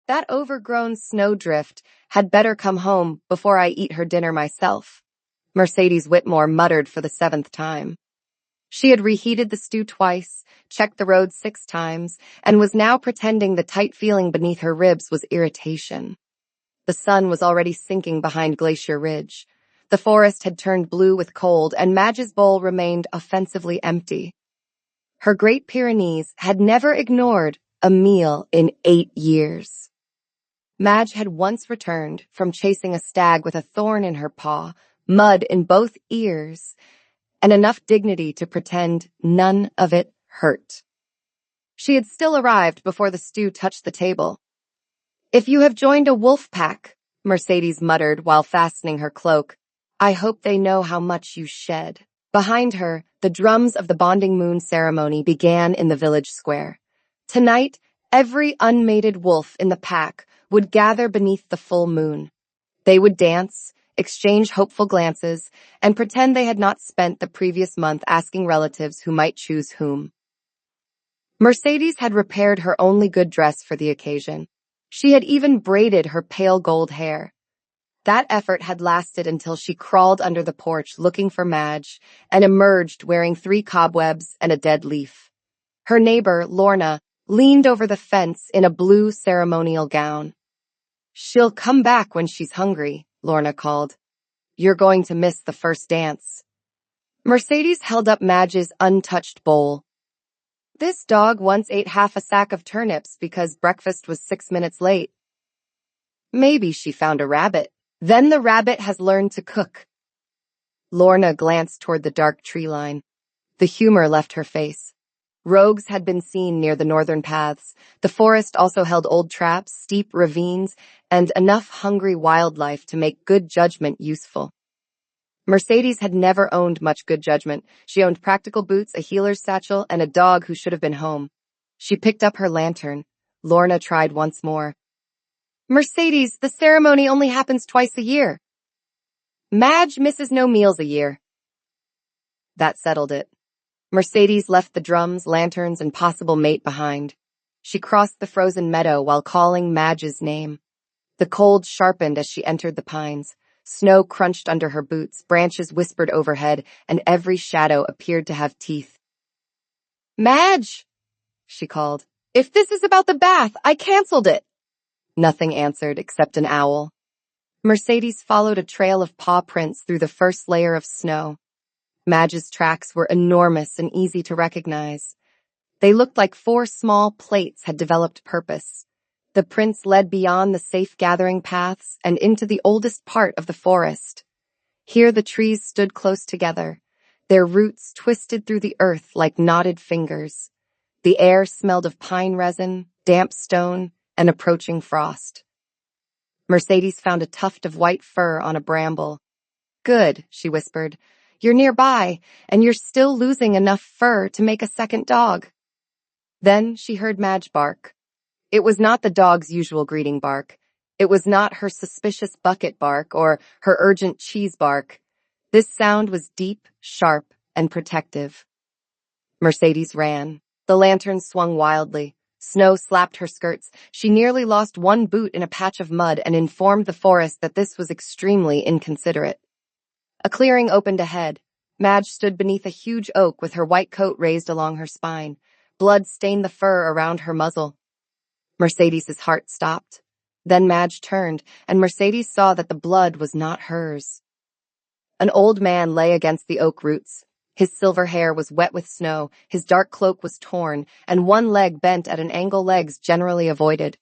That overgrown snowdrift had better come home before I eat her dinner myself, Mercedes Whitmore muttered for the 7th time. She had reheated the stew twice, checked the road 6 times, and was now pretending the tight feeling beneath her ribs was irritation. The sun was already sinking behind Glacier Ridge. The forest had turned blue with cold, and Madge's bowl remained offensively empty. Her Great Pyrenees had never ignored a meal in 8 years. Madge had once returned from chasing a stag with a thorn in her paw, mud in both ears, and enough dignity to pretend none of it hurt. She had still arrived before the stew touched the table. "If you have joined a wolf pack," Mercedes muttered while fastening her cloak, "I hope they know how much you shed." Behind her, the drums of the Bonding Moon ceremony began in the village square. Tonight, every unmated wolf in the pack would gather beneath the full moon. They would dance, exchange hopeful glances, and pretend they had not spent the previous month asking relatives who might choose whom. Mercedes had repaired her only good dress for the occasion. She had even braided her pale gold hair. That effort had lasted until she crawled under the porch looking for Madge and emerged wearing 3 cobwebs and a dead leaf. Her neighbor, Lorna, leaned over the fence in a blue ceremonial gown. "She'll come back when she's hungry," Lorna called. "You're going to miss the first dance." Mercedes held up Madge's untouched bowl. "This dog once ate half a sack of turnips because breakfast was 6 minutes late." "Maybe she found a rabbit. Then the rabbit has learned to cook." Lorna glanced toward the dark tree line. The humor left her face. Rogues had been seen near the northern paths. The forest also held old traps, steep ravines, and enough hungry wildlife to make good judgment useful. Mercedes had never owned much good judgment. She owned practical boots, a healer's satchel, and a dog who should have been home. She picked up her lantern. Lorna tried once more. "Mercedes, the ceremony only happens twice a year." "Madge misses no meals a year." That settled it. Mercedes left the drums, lanterns, and possible mate behind. She crossed the frozen meadow while calling Madge's name. The cold sharpened as she entered the pines. Snow crunched under her boots, branches whispered overhead, and every shadow appeared to have teeth. "Madge," she called. "If this is about the bath, I canceled it." Nothing answered except an owl. Mercedes followed a trail of paw prints through the first layer of snow. Madge's tracks were enormous and easy to recognize. They looked like 4 small plates had developed purpose. The prints led beyond the safe gathering paths and into the oldest part of the forest. Here the trees stood close together, their roots twisted through the earth like knotted fingers. The air smelled of pine resin, damp stone, and approaching frost. Mercedes found a tuft of white fur on a bramble. "Good," she whispered. "You're nearby, and you're still losing enough fur to make a second dog." Then she heard Madge bark. It was not the dog's usual greeting bark. It was not her suspicious bucket bark or her urgent cheese bark. This sound was deep, sharp, and protective. Mercedes ran. The lantern swung wildly. Snow slapped her skirts. She nearly lost one boot in a patch of mud and informed the forest that this was extremely inconsiderate. A clearing opened ahead. Madge stood beneath a huge oak with her white coat raised along her spine. Blood stained the fur around her muzzle. Mercedes's heart stopped. Then Madge turned, and Mercedes saw that the blood was not hers. An old man lay against the oak roots. His silver hair was wet with snow, his dark cloak was torn, and one leg bent at an angle legs generally avoided.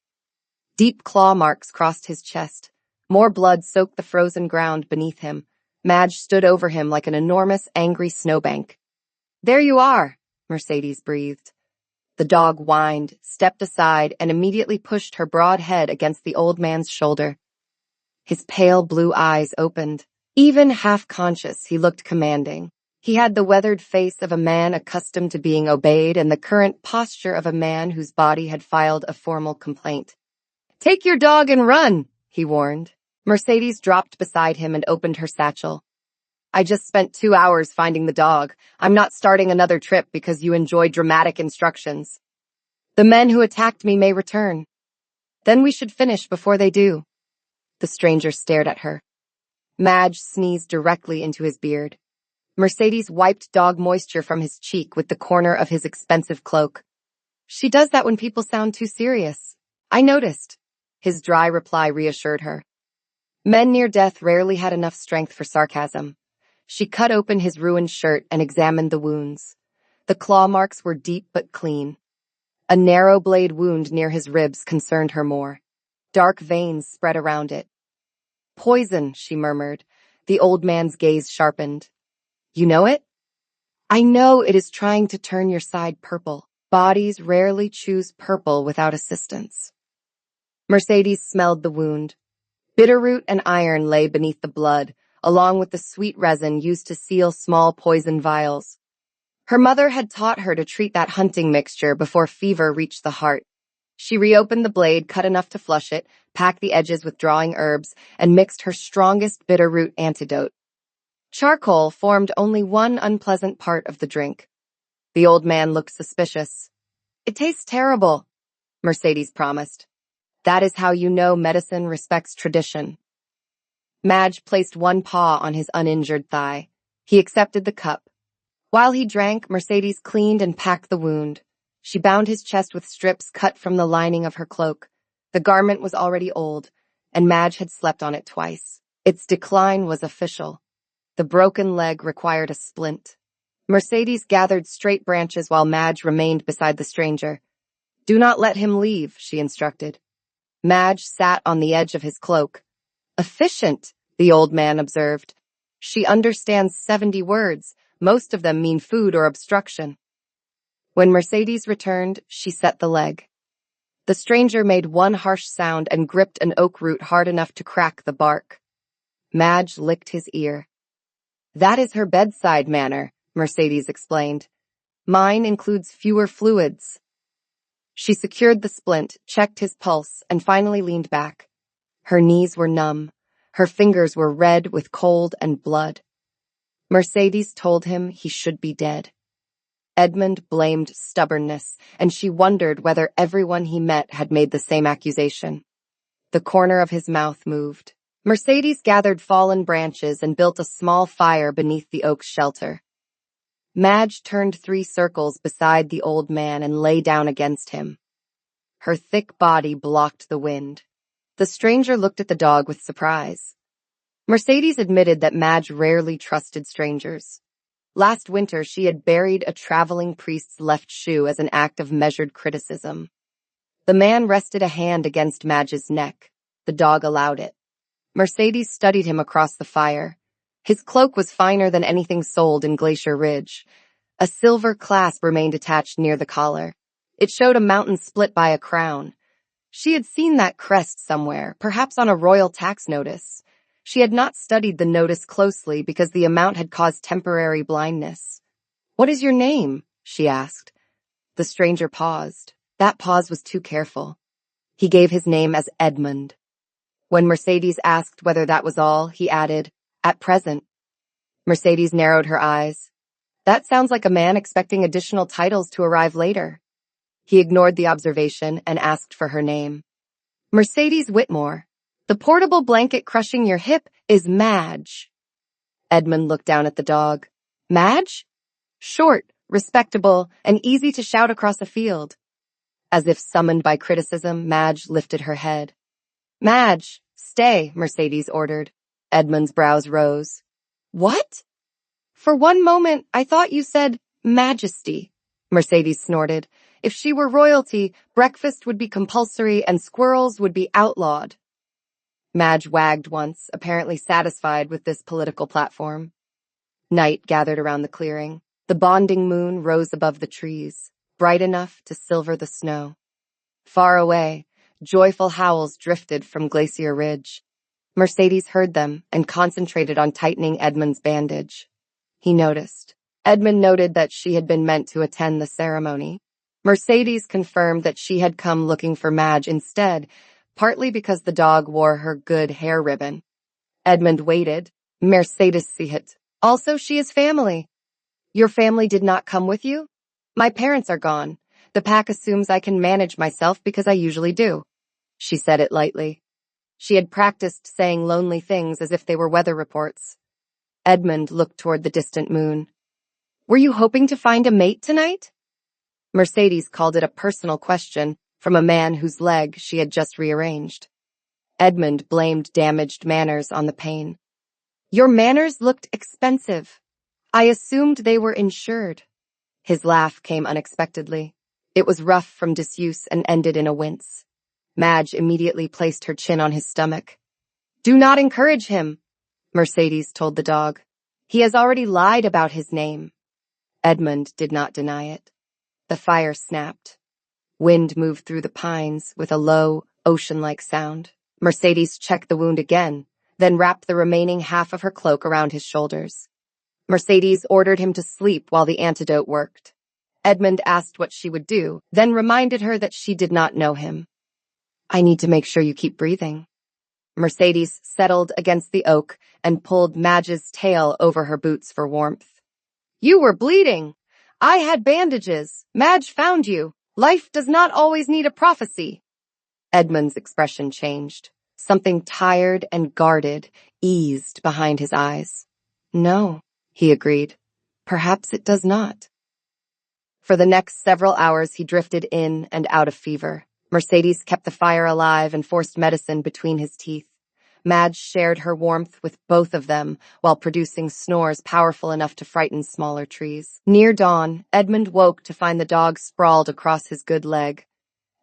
Deep claw marks crossed his chest. More blood soaked the frozen ground beneath him. Madge stood over him like an enormous, angry snowbank. "There you are," Mercedes breathed. The dog whined, stepped aside, and immediately pushed her broad head against the old man's shoulder. His pale blue eyes opened. Even half-conscious, he looked commanding. He had the weathered face of a man accustomed to being obeyed and the current posture of a man whose body had filed a formal complaint. "Take your dog and run," he warned. Mercedes dropped beside him and opened her satchel. "I just spent 2 hours finding the dog. I'm not starting another trip because you enjoy dramatic instructions. The men who attacked me may return." Then we should finish before they do. The stranger stared at her. Madge sneezed directly into his beard. Mercedes wiped dog moisture from his cheek with the corner of his expensive cloak. She does that when people sound too serious. I noticed. His dry reply reassured her. Men near death rarely had enough strength for sarcasm. She cut open his ruined shirt and examined the wounds. The claw marks were deep but clean. A narrow blade wound near his ribs concerned her more. Dark veins spread around it. Poison, she murmured. The old man's gaze sharpened. You know it? I know it is trying to turn your side purple. Bodies rarely choose purple without assistance. Mercedes smelled the wound. Bitterroot and iron lay beneath the blood, along with the sweet resin used to seal small poison vials. Her mother had taught her to treat that hunting mixture before fever reached the heart. She reopened the blade, cut enough to flush it, packed the edges with drawing herbs, and mixed her strongest bitterroot antidote. Charcoal formed only one unpleasant part of the drink. The old man looked suspicious. It tastes terrible, Mercedes promised. That is how you know medicine respects tradition. Madge placed one paw on his uninjured thigh. He accepted the cup. While he drank, Mercedes cleaned and packed the wound. She bound his chest with strips cut from the lining of her cloak. The garment was already old, and Madge had slept on it twice. Its decline was official. The broken leg required a splint. Mercedes gathered straight branches while Madge remained beside the stranger. Do not let him leave, she instructed. Madge sat on the edge of his cloak. Efficient, the old man observed. She understands 70 words. Most of them mean food or obstruction. When Mercedes returned, she set the leg. The stranger made one harsh sound and gripped an oak root hard enough to crack the bark. Madge licked his ear. That is her bedside manner, Mercedes explained. Mine includes fewer fluids. She secured the splint, checked his pulse, and finally leaned back. Her knees were numb. Her fingers were red with cold and blood. Mercedes told him he should be dead. Edmund blamed stubbornness, and she wondered whether everyone he met had made the same accusation. The corner of his mouth moved. Mercedes gathered fallen branches and built a small fire beneath the oak's shelter. Madge turned 3 circles beside the old man and lay down against him. Her thick body blocked the wind. The stranger looked at the dog with surprise. Mercedes admitted that Madge rarely trusted strangers. Last winter, she had buried a traveling priest's left shoe as an act of measured criticism. The man rested a hand against Madge's neck. The dog allowed it. Mercedes studied him across the fire. His cloak was finer than anything sold in Glacier Ridge. A silver clasp remained attached near the collar. It showed a mountain split by a crown. She had seen that crest somewhere, perhaps on a royal tax notice. She had not studied the notice closely because the amount had caused temporary blindness. What is your name? She asked. The stranger paused. That pause was too careful. He gave his name as Edmund. When Mercedes asked whether that was all, he added, at present. Mercedes narrowed her eyes. That sounds like a man expecting additional titles to arrive later. He ignored the observation and asked for her name. Mercedes Whitmore. The portable blanket crushing your hip is Madge. Edmund looked down at the dog. Madge? Short, respectable, and easy to shout across a field. As if summoned by criticism, Madge lifted her head. Madge, stay, Mercedes ordered. Edmund's brows rose. What? For one moment, I thought you said Majesty, Mercedes snorted. If she were royalty, breakfast would be compulsory and squirrels would be outlawed. Madge wagged once, apparently satisfied with this political platform. Night gathered around the clearing. The bonding moon rose above the trees, bright enough to silver the snow. Far away, joyful howls drifted from Glacier Ridge. Mercedes heard them and concentrated on tightening Edmund's bandage. He noticed. Edmund noted that she had been meant to attend the ceremony. Mercedes confirmed that she had come looking for Madge instead, partly because the dog wore her good hair ribbon. Edmund waited. Mercedes sieht. Also, she is family. Your family did not come with you? My parents are gone. The pack assumes I can manage myself because I usually do. She said it lightly. She had practiced saying lonely things as if they were weather reports. Edmund looked toward the distant moon. Were you hoping to find a mate tonight? Mercedes called it a personal question from a man whose leg she had just rearranged. Edmund blamed damaged manners on the pain. Your manners looked expensive. I assumed they were insured. His laugh came unexpectedly. It was rough from disuse and ended in a wince. Madge immediately placed her chin on his stomach. Do not encourage him, Mercedes told the dog. He has already lied about his name. Edmund did not deny it. The fire snapped. Wind moved through the pines with a low, ocean-like sound. Mercedes checked the wound again, then wrapped the remaining half of her cloak around his shoulders. Mercedes ordered him to sleep while the antidote worked. Edmund asked what she would do, then reminded her that she did not know him. I need to make sure you keep breathing. Mercedes settled against the oak and pulled Madge's tail over her boots for warmth. You were bleeding. I had bandages. Madge found you. Life does not always need a prophecy. Edmund's expression changed. Something tired and guarded eased behind his eyes. No, he agreed. Perhaps it does not. For the next several hours, he drifted in and out of fever. Mercedes kept the fire alive and forced medicine between his teeth. Madge shared her warmth with both of them while producing snores powerful enough to frighten smaller trees. Near dawn, Edmund woke to find the dog sprawled across his good leg.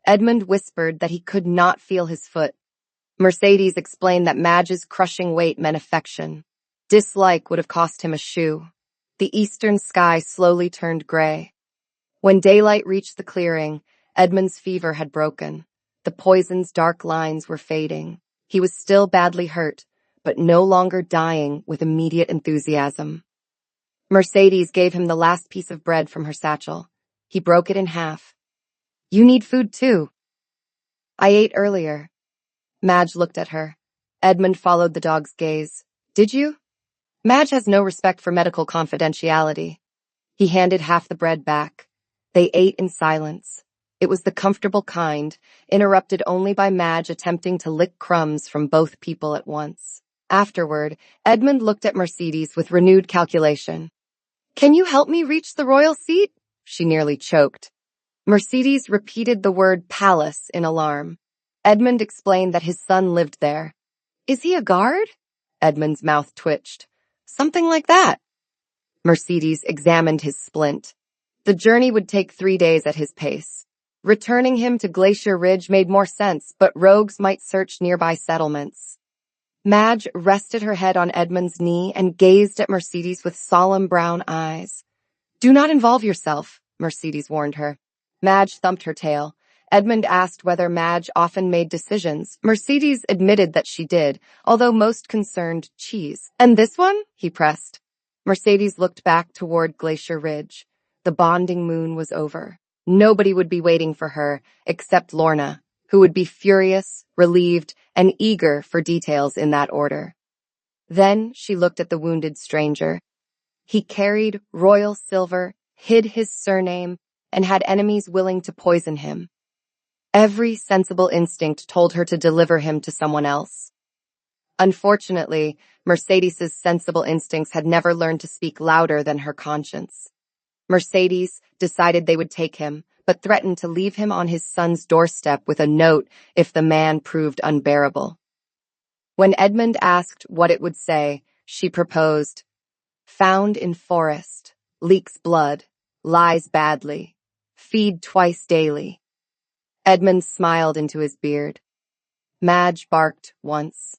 Edmund whispered that he could not feel his foot. Mercedes explained that Madge's crushing weight meant affection. Dislike would have cost him a shoe. The eastern sky slowly turned gray. When daylight reached the clearing, Edmund's fever had broken. The poison's dark lines were fading. He was still badly hurt, but no longer dying with immediate enthusiasm. Mercedes gave him the last piece of bread from her satchel. He broke it in half. You need food too. I ate earlier. Madge looked at her. Edmund followed the dog's gaze. Did you? Madge has no respect for medical confidentiality. He handed half the bread back. They ate in silence. It was the comfortable kind, interrupted only by Madge attempting to lick crumbs from both people at once. Afterward, Edmund looked at Mercedes with renewed calculation. Can you help me reach the royal seat? She nearly choked. Mercedes repeated the word palace in alarm. Edmund explained that his son lived there. Is he a guard? Edmund's mouth twitched. Something like that. Mercedes examined his splint. The journey would take 3 days at his pace. Returning him to Glacier Ridge made more sense, but rogues might search nearby settlements. Madge rested her head on Edmund's knee and gazed at Mercedes with solemn brown eyes. Do not involve yourself, Mercedes warned her. Madge thumped her tail. Edmund asked whether Madge often made decisions. Mercedes admitted that she did, although most concerned cheese. And this one? He pressed. Mercedes looked back toward Glacier Ridge. The bonding moon was over. Nobody would be waiting for her except Lorna, who would be furious, relieved, and eager for details in that order. Then she looked at the wounded stranger. He carried royal silver, hid his surname, and had enemies willing to poison him. Every sensible instinct told her to deliver him to someone else. Unfortunately, Mercedes's sensible instincts had never learned to speak louder than her conscience. Mercedes decided they would take him, but threatened to leave him on his son's doorstep with a note if the man proved unbearable. When Edmund asked what it would say, she proposed, found in forest, leaks blood, lies badly, feed twice daily. Edmund smiled into his beard. Madge barked once.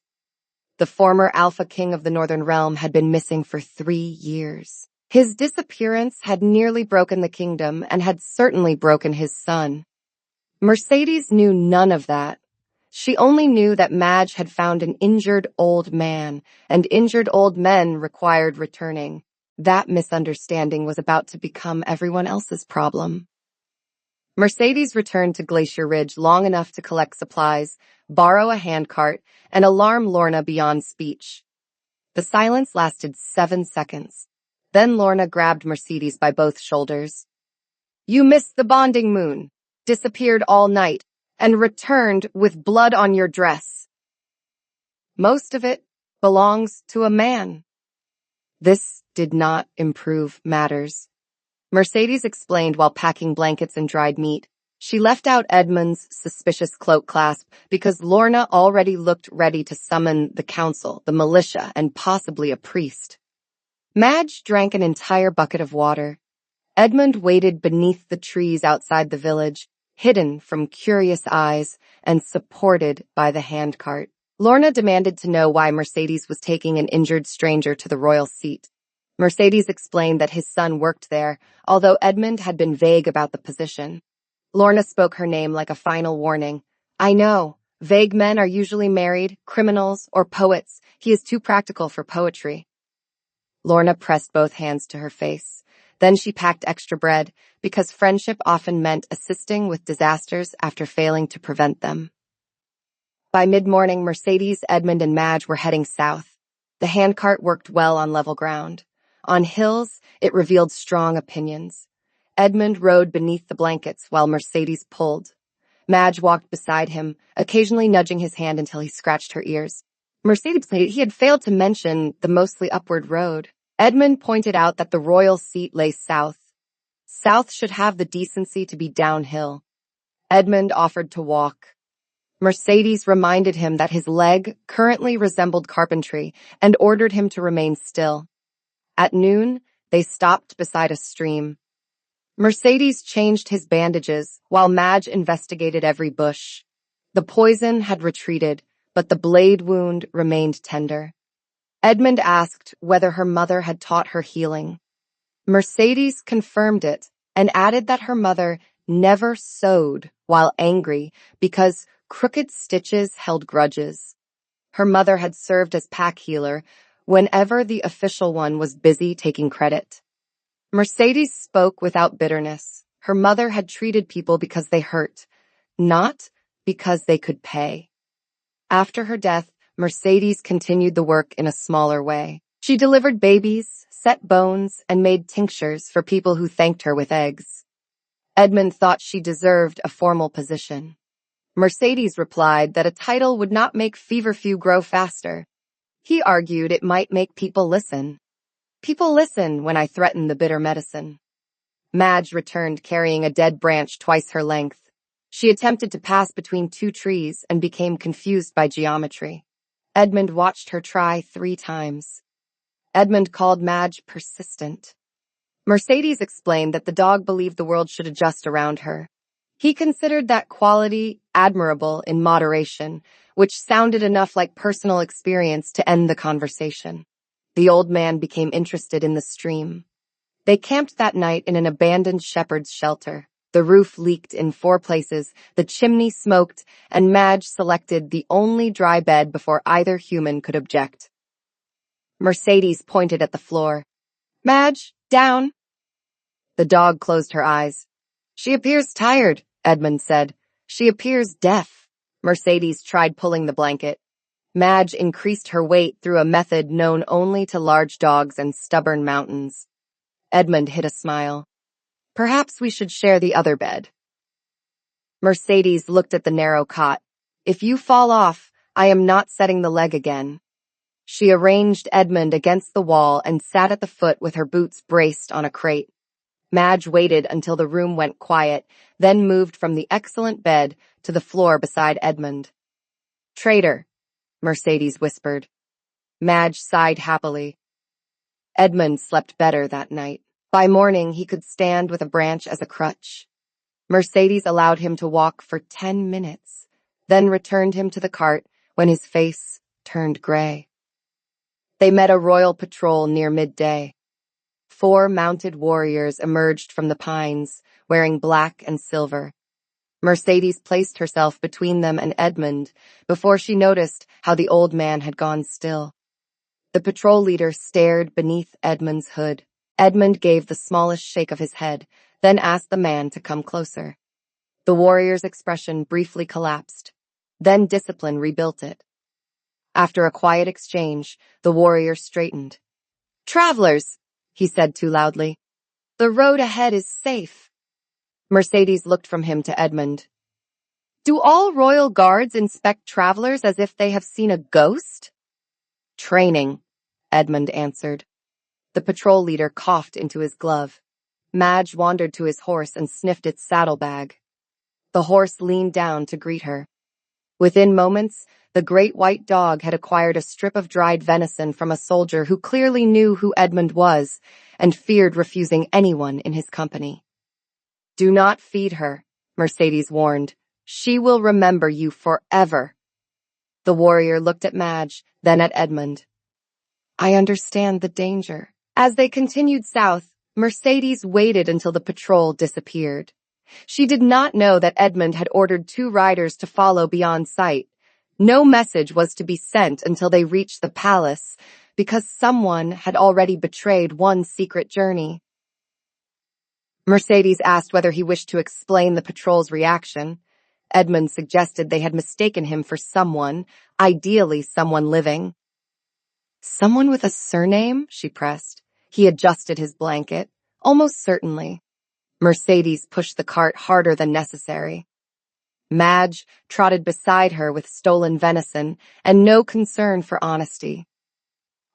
The former Alpha King of the Northern Realm had been missing for 3 years. His disappearance had nearly broken the kingdom and had certainly broken his son. Mercedes knew none of that. She only knew that Madge had found an injured old man, and injured old men required returning. That misunderstanding was about to become everyone else's problem. Mercedes returned to Glacier Ridge long enough to collect supplies, borrow a handcart, and alarm Lorna beyond speech. The silence lasted 7 seconds. Then Lorna grabbed Mercedes by both shoulders. You missed the bonding moon, disappeared all night, and returned with blood on your dress. Most of it belongs to a man. This did not improve matters. Mercedes explained while packing blankets and dried meat. She left out Edmund's suspicious cloak clasp because Lorna already looked ready to summon the council, the militia, and possibly a priest. Madge drank an entire bucket of water. Edmund waited beneath the trees outside the village, hidden from curious eyes and supported by the handcart. Lorna demanded to know why Mercedes was taking an injured stranger to the royal seat. Mercedes explained that his son worked there, although Edmund had been vague about the position. Lorna spoke her name like a final warning. I know. Vague men are usually married, criminals, or poets. He is too practical for poetry. Lorna pressed both hands to her face. Then she packed extra bread, because friendship often meant assisting with disasters after failing to prevent them. By mid-morning, Mercedes, Edmund, and Madge were heading south. The handcart worked well on level ground. On hills, it revealed strong opinions. Edmund rode beneath the blankets while Mercedes pulled. Madge walked beside him, occasionally nudging his hand until he scratched her ears. Mercedes, he had failed to mention the mostly upward road. Edmund pointed out that the royal seat lay south. South should have the decency to be downhill. Edmund offered to walk. Mercedes reminded him that his leg currently resembled carpentry and ordered him to remain still. At noon, they stopped beside a stream. Mercedes changed his bandages while Madge investigated every bush. The poison had retreated, but the blade wound remained tender. Edmund asked whether her mother had taught her healing. Mercedes confirmed it and added that her mother never sewed while angry because crooked stitches held grudges. Her mother had served as pack healer whenever the official one was busy taking credit. Mercedes spoke without bitterness. Her mother had treated people because they hurt, not because they could pay. After her death, Mercedes continued the work in a smaller way. She delivered babies, set bones, and made tinctures for people who thanked her with eggs. Edmund thought she deserved a formal position. Mercedes replied that a title would not make feverfew grow faster. He argued it might make people listen. People listen when I threaten the bitter medicine. Madge returned carrying a dead branch twice her length. She attempted to pass between two trees and became confused by geometry. Edmund watched her try 3 times. Edmund called Madge persistent. Mercedes explained that the dog believed the world should adjust around her. He considered that quality admirable in moderation, which sounded enough like personal experience to end the conversation. The old man became interested in the stream. They camped that night in an abandoned shepherd's shelter. The roof leaked in 4 places, the chimney smoked, and Madge selected the only dry bed before either human could object. Mercedes pointed at the floor. Madge, down. The dog closed her eyes. She appears tired, Edmund said. She appears deaf. Mercedes tried pulling the blanket. Madge increased her weight through a method known only to large dogs and stubborn mountains. Edmund hid a smile. Perhaps we should share the other bed. Mercedes looked at the narrow cot. If you fall off, I am not setting the leg again. She arranged Edmund against the wall and sat at the foot with her boots braced on a crate. Madge waited until the room went quiet, then moved from the excellent bed to the floor beside Edmund. Traitor, Mercedes whispered. Madge sighed happily. Edmund slept better that night. By morning, he could stand with a branch as a crutch. Mercedes allowed him to walk for 10 minutes, then returned him to the cart when his face turned gray. They met a royal patrol near midday. 4 mounted warriors emerged from the pines, wearing black and silver. Mercedes placed herself between them and Edmund before she noticed how the old man had gone still. The patrol leader stared beneath Edmund's hood. Edmund gave the smallest shake of his head, then asked the man to come closer. The warrior's expression briefly collapsed. Then discipline rebuilt it. After a quiet exchange, the warrior straightened. Travelers, he said too loudly. The road ahead is safe. Mercedes looked from him to Edmund. Do all royal guards inspect travelers as if they have seen a ghost? Training, Edmund answered. The patrol leader coughed into his glove. Madge wandered to his horse and sniffed its saddlebag. The horse leaned down to greet her. Within moments, the great white dog had acquired a strip of dried venison from a soldier who clearly knew who Edmund was and feared refusing anyone in his company. Do not feed her, Mercedes warned. She will remember you forever. The warrior looked at Madge, then at Edmund. I understand the danger. As they continued south, Mercedes waited until the patrol disappeared. She did not know that Edmund had ordered 2 riders to follow beyond sight. No message was to be sent until they reached the palace, because someone had already betrayed one secret journey. Mercedes asked whether he wished to explain the patrol's reaction. Edmund suggested they had mistaken him for someone, ideally someone living. Someone with a surname? She pressed. He adjusted his blanket. Almost certainly. Mercedes pushed the cart harder than necessary. Madge trotted beside her with stolen venison and no concern for honesty.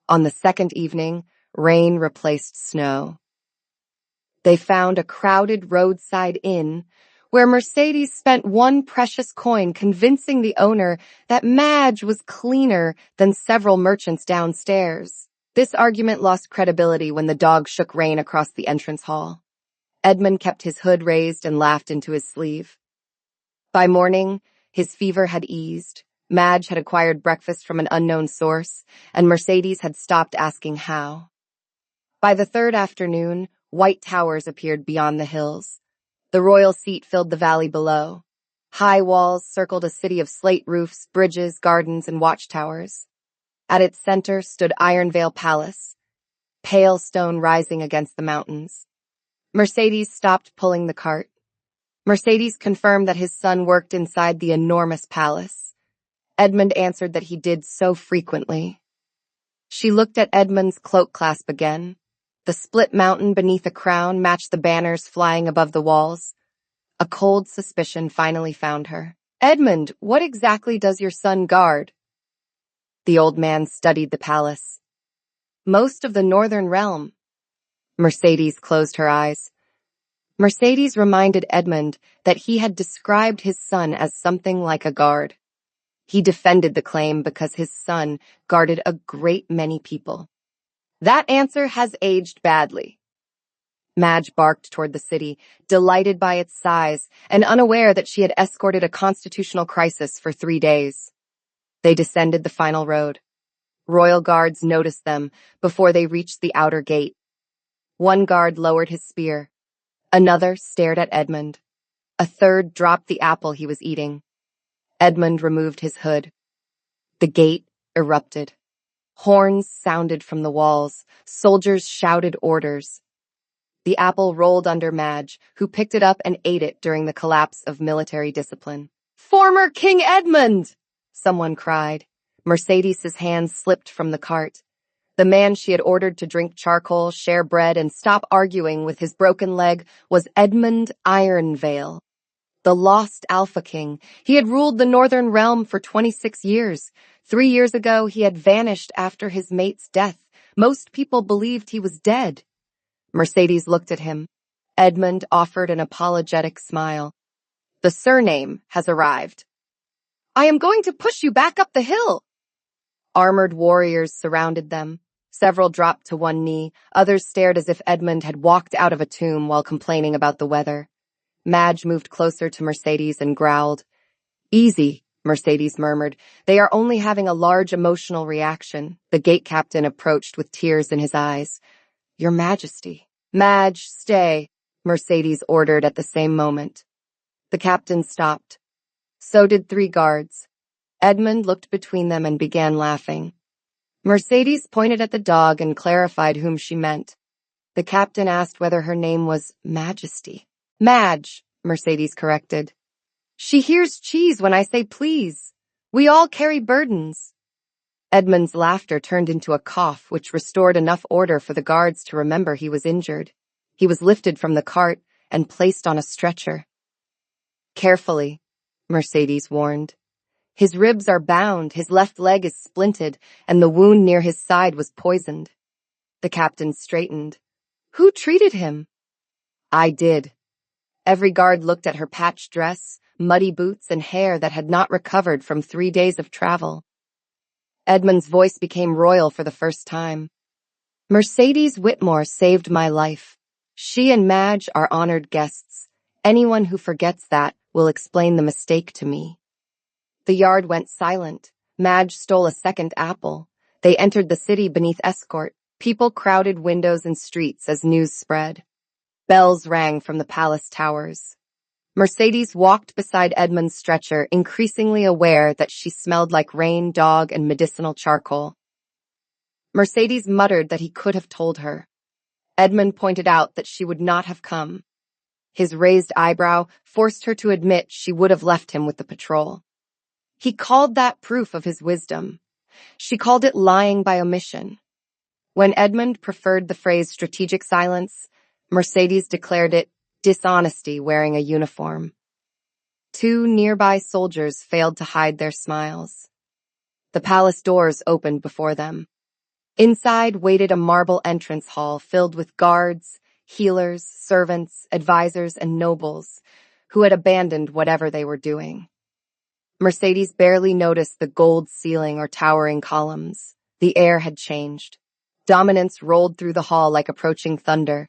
On the second evening, rain replaced snow. They found a crowded roadside inn where Mercedes spent 1 precious coin convincing the owner that Madge was cleaner than several merchants downstairs. This argument lost credibility when the dog shook Rain across the entrance hall. Edmund kept his hood raised and laughed into his sleeve. By morning, his fever had eased, Madge had acquired breakfast from an unknown source, and Mercedes had stopped asking how. By the 3rd afternoon, white towers appeared beyond the hills. The royal seat filled the valley below. High walls circled a city of slate roofs, bridges, gardens, and watchtowers. At its center stood Ironvale Palace, pale stone rising against the mountains. Mercedes stopped pulling the cart. Mercedes confirmed that his son worked inside the enormous palace. Edmund answered that he did so frequently. She looked at Edmund's cloak clasp again. The split mountain beneath a crown matched the banners flying above the walls. A cold suspicion finally found her. Edmund, what exactly does your son guard? The old man studied the palace. Most of the northern realm. Mercedes closed her eyes. Mercedes reminded Edmund that he had described his son as something like a guard. He defended the claim because his son guarded a great many people. That answer has aged badly. Madge barked toward the city, delighted by its size and unaware that she had escorted a constitutional crisis for 3 days. They descended the final road. Royal guards noticed them before they reached the outer gate. One guard lowered his spear. Another stared at Edmund. A third dropped the apple he was eating. Edmund removed his hood. The gate erupted. Horns sounded from the walls. Soldiers shouted orders. The apple rolled under Madge, who picked it up and ate it during the collapse of military discipline. Former King Edmund! Someone cried. Mercedes's hands slipped from the cart. The man she had ordered to drink charcoal, share bread, and stop arguing with his broken leg was Edmund Ironvale, the lost Alpha King. He had ruled the Northern Realm for 26 years. 3 years ago, he had vanished after his mate's death. Most people believed he was dead. Mercedes looked at him. Edmund offered an apologetic smile. The surname has arrived. I am going to push you back up the hill. Armored warriors surrounded them. Several dropped to one knee. Others stared as if Edmund had walked out of a tomb while complaining about the weather. Madge moved closer to Mercedes and growled. Easy, Mercedes murmured. They are only having a large emotional reaction. The gate captain approached with tears in his eyes. Your Majesty. Madge, stay, Mercedes ordered at the same moment. The captain stopped. So did 3 guards. Edmund looked between them and began laughing. Mercedes pointed at the dog and clarified whom she meant. The captain asked whether her name was Majesty. Madge, Mercedes corrected. She hears cheese when I say please. We all carry burdens. Edmund's laughter turned into a cough, which restored enough order for the guards to remember he was injured. He was lifted from the cart and placed on a stretcher. Carefully, Mercedes warned. His ribs are bound, his left leg is splinted, and the wound near his side was poisoned. The captain straightened. Who treated him? I did. Every guard looked at her patched dress, muddy boots, and hair that had not recovered from 3 days of travel. Edmund's voice became royal for the first time. Mercedes Whitmore saved my life. She and Madge are honored guests. Anyone who forgets that will explain the mistake to me. The yard went silent. Madge stole a second apple. They entered the city beneath escort. People crowded windows and streets as news spread. Bells rang from the palace towers. Mercedes walked beside Edmund's stretcher, increasingly aware that she smelled like rain, dog, and medicinal charcoal. Mercedes muttered that he could have told her. Edmund pointed out that she would not have come. His raised eyebrow forced her to admit she would have left him with the patrol. He called that proof of his wisdom. She called it lying by omission. When Edmund preferred the phrase strategic silence, Mercedes declared it dishonesty wearing a uniform. 2 nearby soldiers failed to hide their smiles. The palace doors opened before them. Inside waited a marble entrance hall filled with guards, healers, servants, advisors, and nobles who had abandoned whatever they were doing. Mercedes barely noticed the gold ceiling or towering columns. The air had changed. Dominance rolled through the hall like approaching thunder.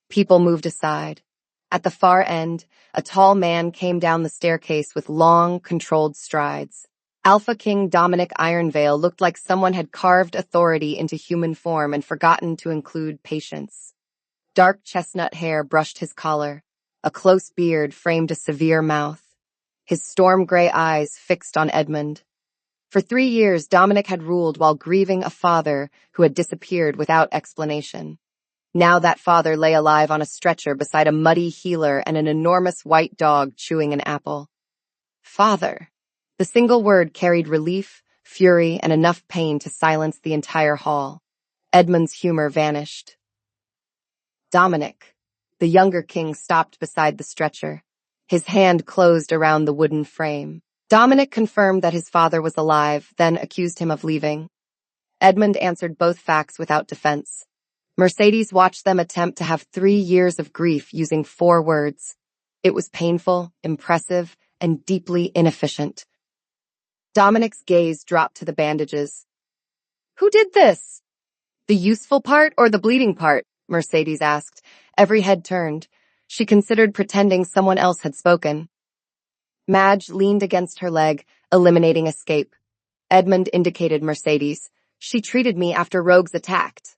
People moved aside. At the far end, a tall man came down the staircase with long, controlled strides. Alpha King Dominic Ironvale looked like someone had carved authority into human form and forgotten to include patience. Dark chestnut hair brushed his collar. A close beard framed a severe mouth. His storm gray eyes fixed on Edmund. For 3 years, Dominic had ruled while grieving a father who had disappeared without explanation. Now that father lay alive on a stretcher beside a muddy healer and an enormous white dog chewing an apple. Father. The single word carried relief, fury, and enough pain to silence the entire hall. Edmund's humor vanished. Dominic. The younger king stopped beside the stretcher. His hand closed around the wooden frame. Dominic confirmed that his father was alive, then accused him of leaving. Edmund answered both facts without defense. Mercedes watched them attempt to have 3 years of grief using 4 words. It was painful, impressive, and deeply inefficient. Dominic's gaze dropped to the bandages. Who did this? The useful part or the bleeding part? Mercedes asked. Every head turned. She considered pretending someone else had spoken. Madge leaned against her leg, eliminating escape. Edmund indicated Mercedes. She treated me after rogues attacked.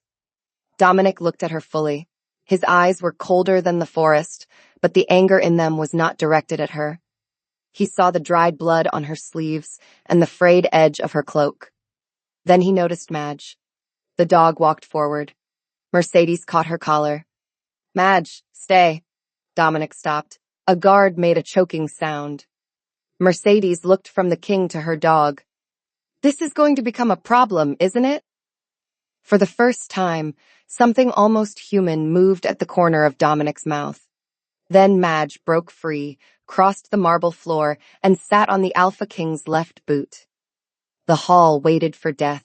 Dominic looked at her fully. His eyes were colder than the forest, but the anger in them was not directed at her. He saw the dried blood on her sleeves and the frayed edge of her cloak. Then he noticed Madge. The dog walked forward. Mercedes caught her collar. Madge, stay. Dominic stopped. A guard made a choking sound. Mercedes looked from the king to her dog. This is going to become a problem, isn't it? For the first time, something almost human moved at the corner of Dominic's mouth. Then Madge broke free, crossed the marble floor, and sat on the Alpha King's left boot. The hall waited for death.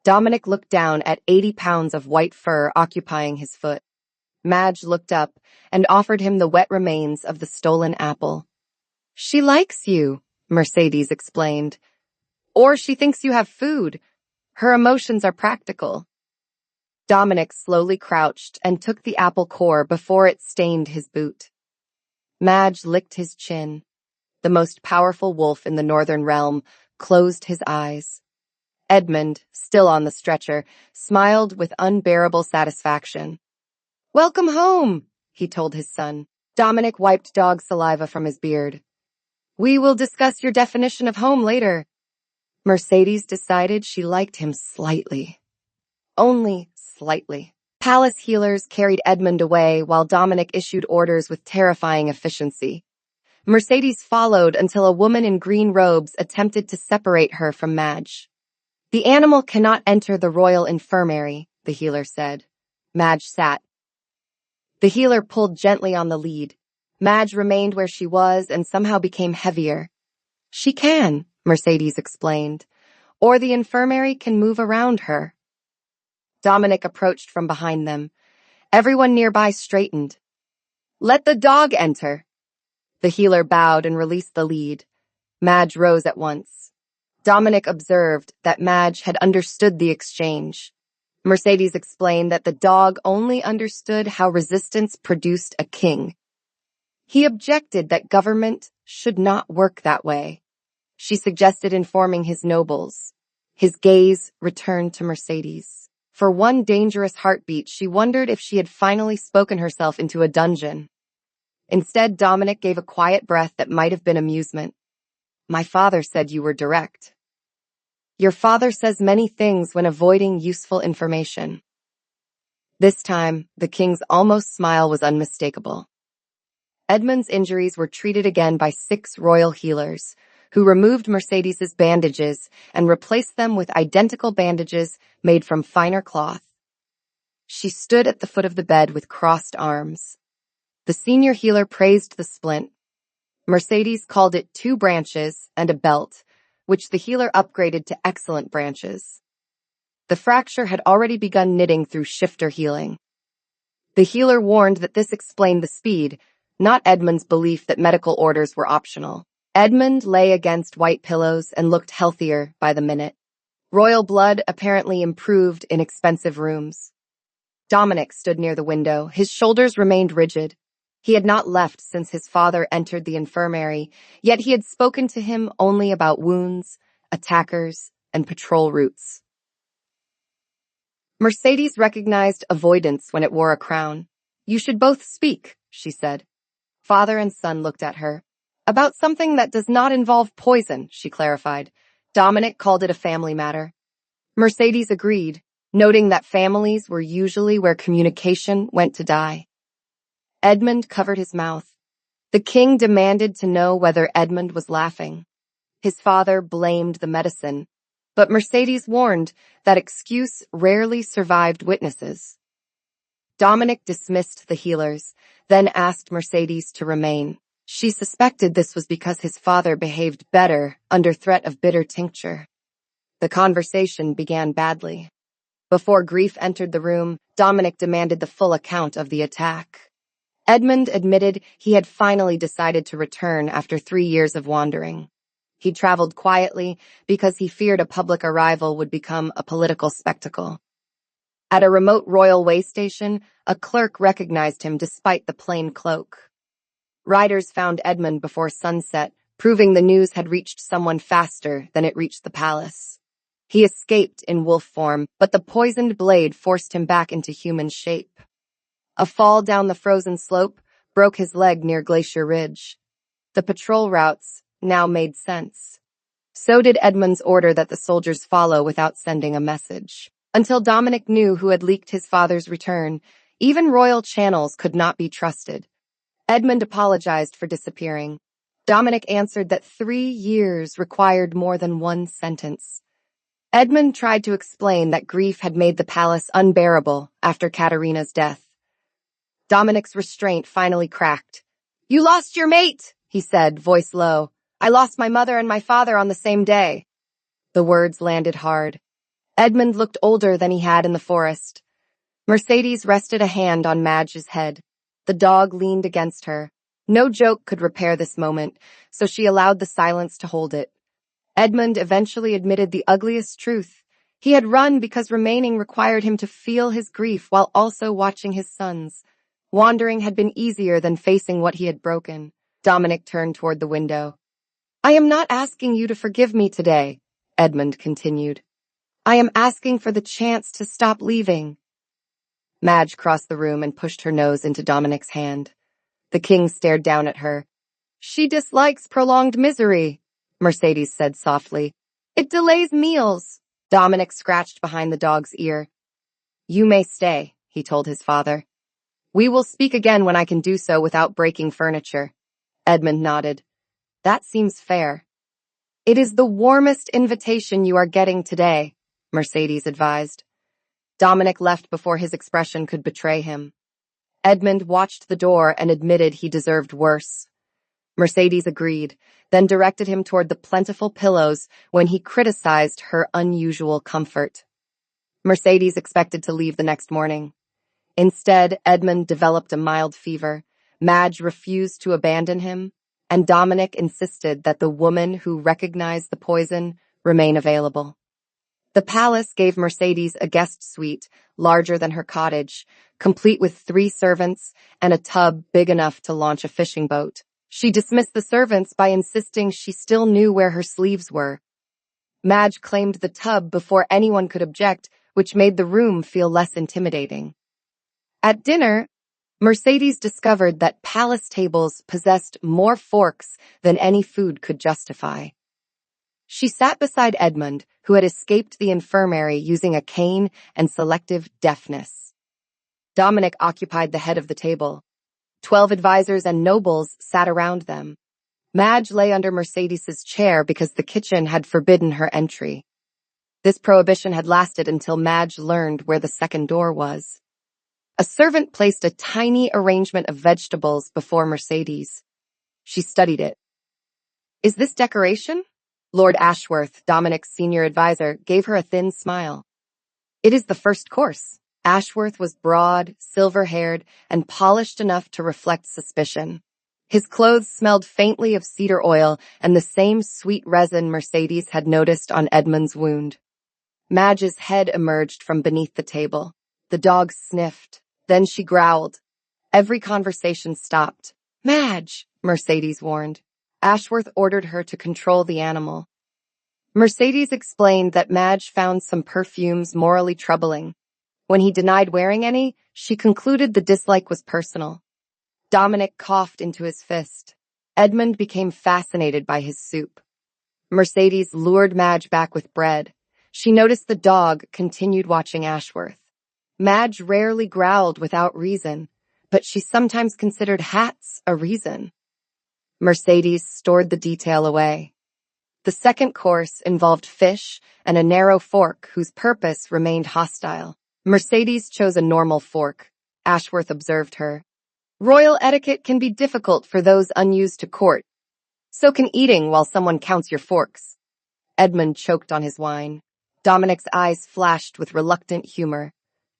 Dominic looked down at 80 pounds of white fur occupying his foot. Madge looked up and offered him the wet remains of the stolen apple. She likes you, Mercedes explained. Or she thinks you have food. Her emotions are practical. Dominic slowly crouched and took the apple core before it stained his boot. Madge licked his chin. The most powerful wolf in the northern realm closed his eyes. Edmund, still on the stretcher, smiled with unbearable satisfaction. Welcome home, he told his son. Dominic wiped dog saliva from his beard. We will discuss your definition of home later. Mercedes decided she liked him slightly. Only slightly. Palace healers carried Edmund away while Dominic issued orders with terrifying efficiency. Mercedes followed until a woman in green robes attempted to separate her from Madge. The animal cannot enter the royal infirmary, the healer said. Madge sat. The healer pulled gently on the lead. Madge remained where she was and somehow became heavier. She can, Mercedes explained, or the infirmary can move around her. Dominic approached from behind them. Everyone nearby straightened. Let the dog enter. The healer bowed and released the lead. Madge rose at once. Dominic observed that Madge had understood the exchange. Mercedes explained that the dog only understood how resistance produced a king. He objected that government should not work that way. She suggested informing his nobles. His gaze returned to Mercedes. For one dangerous heartbeat, she wondered if she had finally spoken herself into a dungeon. Instead, Dominic gave a quiet breath that might have been amusement. My father said you were direct. Your father says many things when avoiding useful information. This time, the king's almost smile was unmistakable. Edmund's injuries were treated again by 6 royal healers, who removed Mercedes's bandages and replaced them with identical bandages made from finer cloth. She stood at the foot of the bed with crossed arms. The senior healer praised the splint. Mercedes called it 2 branches and a belt, which the healer upgraded to excellent branches. The fracture had already begun knitting through shifter healing. The healer warned that this explained the speed, not Edmund's belief that medical orders were optional. Edmund lay against white pillows and looked healthier by the minute. Royal blood apparently improved in expensive rooms. Dominic stood near the window. His shoulders remained rigid. He had not left since his father entered the infirmary, yet he had spoken to him only about wounds, attackers, and patrol routes. Mercedes recognized avoidance when it wore a crown. You should both speak, she said. Father and son looked at her. About something that does not involve poison, she clarified. Dominic called it a family matter. Mercedes agreed, noting that families were usually where communication went to die. Edmund covered his mouth. The king demanded to know whether Edmund was laughing. His father blamed the medicine, but Mercedes warned that excuse rarely survived witnesses. Dominic dismissed the healers, then asked Mercedes to remain. She suspected this was because his father behaved better under threat of bitter tincture. The conversation began badly. Before grief entered the room, Dominic demanded the full account of the attack. Edmund admitted he had finally decided to return after 3 years of wandering. He traveled quietly because he feared a public arrival would become a political spectacle. At a remote royal way station, a clerk recognized him despite the plain cloak. Riders found Edmund before sunset, proving the news had reached someone faster than it reached the palace. He escaped in wolf form, but the poisoned blade forced him back into human shape. A fall down the frozen slope broke his leg near Glacier Ridge. The patrol routes now made sense. So did Edmund's order that the soldiers follow without sending a message. Until Dominic knew who had leaked his father's return, even royal channels could not be trusted. Edmund apologized for disappearing. Dominic answered that 3 years required more than one sentence. Edmund tried to explain that grief had made the palace unbearable after Katerina's death. Dominic's restraint finally cracked. You lost your mate, he said, voice low. I lost my mother and my father on the same day. The words landed hard. Edmund looked older than he had in the forest. Mercedes rested a hand on Madge's head. The dog leaned against her. No joke could repair this moment, so she allowed the silence to hold it. Edmund eventually admitted the ugliest truth. He had run because remaining required him to feel his grief while also watching his sons. Wandering had been easier than facing what he had broken. Dominic turned toward the window. I am not asking you to forgive me today, Edmund continued. I am asking for the chance to stop leaving. Madge crossed the room and pushed her nose into Dominic's hand. The king stared down at her. She dislikes prolonged misery, Mercedes said softly. It delays meals. Dominic scratched behind the dog's ear. You may stay, he told his father. We will speak again when I can do so without breaking furniture. Edmund nodded. That seems fair. It is the warmest invitation you are getting today, Mercedes advised. Dominic left before his expression could betray him. Edmund watched the door and admitted he deserved worse. Mercedes agreed, then directed him toward the plentiful pillows when he criticized her unusual comfort. Mercedes expected to leave the next morning. Instead, Edmund developed a mild fever. Madge refused to abandon him, and Dominic insisted that the woman who recognized the poison remain available. The palace gave Mercedes a guest suite larger than her cottage, complete with 3 servants and a tub big enough to launch a fishing boat. She dismissed the servants by insisting she still knew where her sleeves were. Madge claimed the tub before anyone could object, which made the room feel less intimidating. At dinner, Mercedes discovered that palace tables possessed more forks than any food could justify. She sat beside Edmund, who had escaped the infirmary using a cane and selective deafness. Dominic occupied the head of the table. 12 advisors and nobles sat around them. Madge lay under Mercedes's chair because the kitchen had forbidden her entry. This prohibition had lasted until Madge learned where the second door was. A servant placed a tiny arrangement of vegetables before Mercedes. She studied it. "Is this decoration?" Lord Ashworth, Dominic's senior advisor, gave her a thin smile. "It is the first course." Ashworth was broad, silver-haired, and polished enough to reflect suspicion. His clothes smelled faintly of cedar oil and the same sweet resin Mercedes had noticed on Edmund's wound. Madge's head emerged from beneath the table. The dog sniffed. Then she growled. Every conversation stopped. "Madge," Mercedes warned. Ashworth ordered her to control the animal. Mercedes explained that Madge found some perfumes morally troubling. When he denied wearing any, she concluded the dislike was personal. Dominic coughed into his fist. Edmund became fascinated by his soup. Mercedes lured Madge back with bread. She noticed the dog continued watching Ashworth. Madge rarely growled without reason, but she sometimes considered hats a reason. Mercedes stored the detail away. The second course involved fish and a narrow fork whose purpose remained hostile. Mercedes chose a normal fork. Ashworth observed her. "Royal etiquette can be difficult for those unused to court. So can eating while someone counts your forks." Edmund choked on his wine. Dominic's eyes flashed with reluctant humor.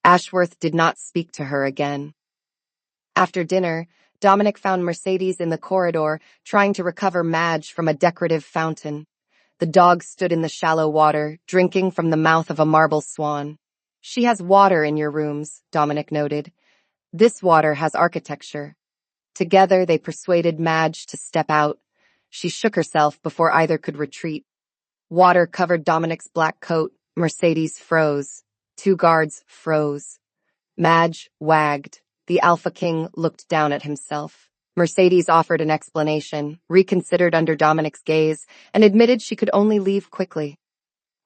Ashworth did not speak to her again. After dinner, Dominic found Mercedes in the corridor, trying to recover Madge from a decorative fountain. The dog stood in the shallow water, drinking from the mouth of a marble swan. "She has water in your rooms," Dominic noted. "This water has architecture." Together, they persuaded Madge to step out. She shook herself before either could retreat. Water covered Dominic's black coat. Mercedes froze. 2 guards froze. Madge wagged. The Alpha King looked down at himself. Mercedes offered an explanation, reconsidered under Dominic's gaze, and admitted she could only leave quickly.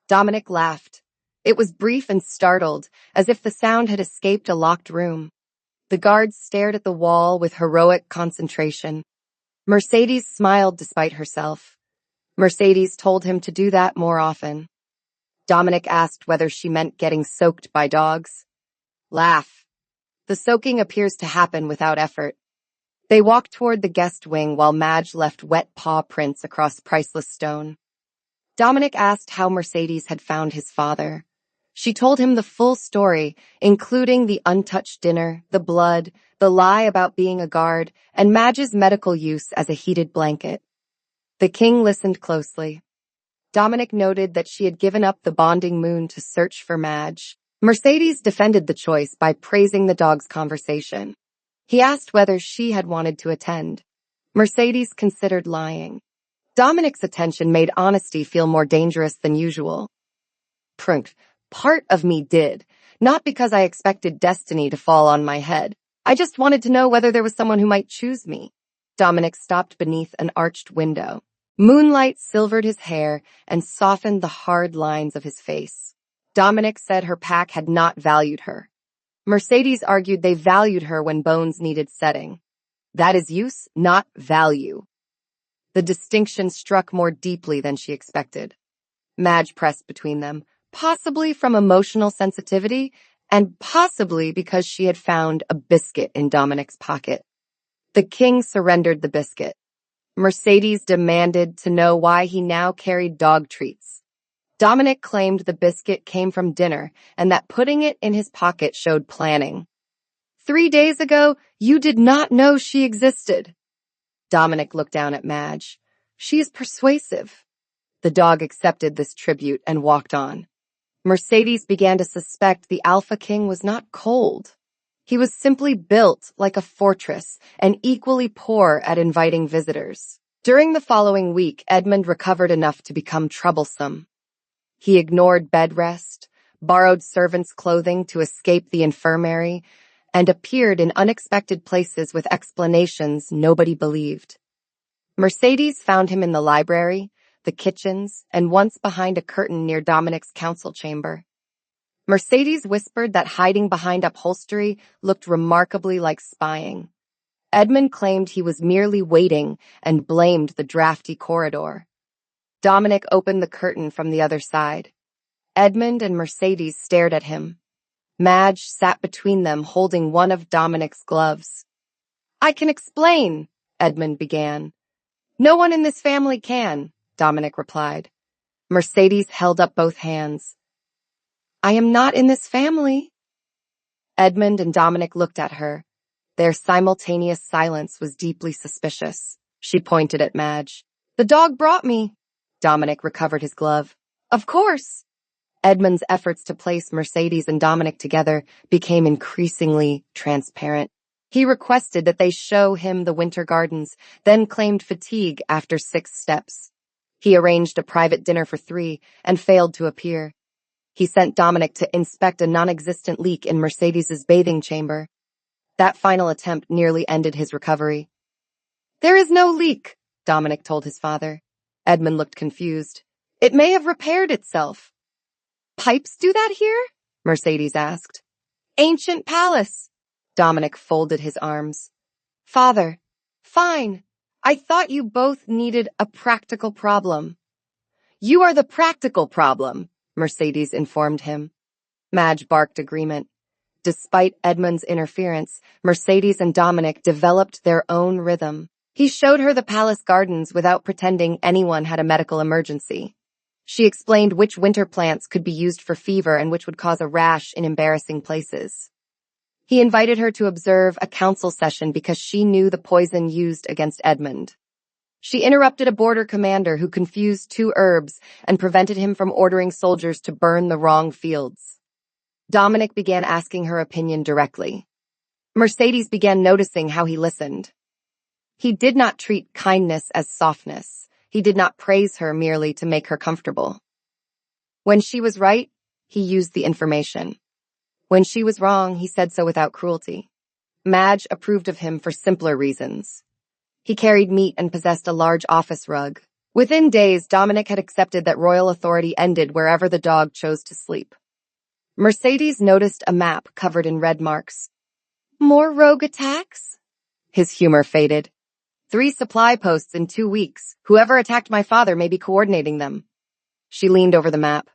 Dominic laughed. It was brief and startled, as if the sound had escaped a locked room. The guards stared at the wall with heroic concentration. Mercedes smiled despite herself. Mercedes told him to do that more often. Dominic asked whether she meant getting soaked by dogs. "Laugh. The soaking appears to happen without effort." They walked toward the guest wing while Madge left wet paw prints across priceless stone. Dominic asked how Mercedes had found his father. She told him the full story, including the untouched dinner, the blood, the lie about being a guard, and Madge's medical use as a heated blanket. The king listened closely. Dominic noted that she had given up the bonding moon to search for Madge. Mercedes defended the choice by praising the dog's conversation. He asked whether she had wanted to attend. Mercedes considered lying. Dominic's attention made honesty feel more dangerous than usual. "Part of me did, not because I expected destiny to fall on my head. I just wanted to know whether there was someone who might choose me." Dominic stopped beneath an arched window. Moonlight silvered his hair and softened the hard lines of his face. Dominic said her pack had not valued her. Mercedes argued they valued her when bones needed setting. That is use, not value. The distinction struck more deeply than she expected. Madge pressed between them, possibly from emotional sensitivity, and possibly because she had found a biscuit in Dominic's pocket. The king surrendered the biscuit. Mercedes demanded to know why he now carried dog treats. Dominic claimed the biscuit came from dinner and that putting it in his pocket showed planning. 3 days ago, you did not know she existed. Dominic looked down at Madge. She is persuasive. The dog accepted this tribute and walked on. Mercedes began to suspect the Alpha King was not cold. He was simply built like a fortress and equally poor at inviting visitors. During the following week, Edmund recovered enough to become troublesome. He ignored bed rest, borrowed servants' clothing to escape the infirmary, and appeared in unexpected places with explanations nobody believed. Mercedes found him in the library, the kitchens, and once behind a curtain near Dominic's council chamber. Mercedes whispered that hiding behind upholstery looked remarkably like spying. Edmund claimed he was merely waiting and blamed the drafty corridor. Dominic opened the curtain from the other side. Edmund and Mercedes stared at him. Madge sat between them, holding one of Dominic's gloves. "I can explain," Edmund began. "No one in this family can," Dominic replied. Mercedes held up both hands. "I am not in this family." Edmund and Dominic looked at her. Their simultaneous silence was deeply suspicious. She pointed at Madge. "The dog brought me." Dominic recovered his glove. "Of course." Edmund's efforts to place Mercedes and Dominic together became increasingly transparent. He requested that they show him the winter gardens, then claimed fatigue after 6 steps. He arranged a private dinner for 3 and failed to appear. He sent Dominic to inspect a non-existent leak in Mercedes's bathing chamber. That final attempt nearly ended his recovery. "There is no leak," Dominic told his father. Edmund looked confused. "It may have repaired itself." "Pipes do that here?" Mercedes asked. "Ancient palace." Dominic folded his arms. "Father, fine. I thought you both needed a practical problem." "You are the practical problem," Mercedes informed him. Madge barked agreement. Despite Edmund's interference, Mercedes and Dominic developed their own rhythm. He showed her the palace gardens without pretending anyone had a medical emergency. She explained which winter plants could be used for fever and which would cause a rash in embarrassing places. He invited her to observe a council session because she knew the poison used against Edmund. She interrupted a border commander who confused 2 herbs and prevented him from ordering soldiers to burn the wrong fields. Dominic began asking her opinion directly. Mercedes began noticing how he listened. He did not treat kindness as softness. He did not praise her merely to make her comfortable. When she was right, he used the information. When she was wrong, he said so without cruelty. Madge approved of him for simpler reasons. He carried meat and possessed a large office rug. Within days, Dominic had accepted that royal authority ended wherever the dog chose to sleep. Mercedes noticed a map covered in red marks. "More rogue attacks?" His humor faded. 3 supply posts in 2 weeks. Whoever attacked my father may be coordinating them. She leaned over the map.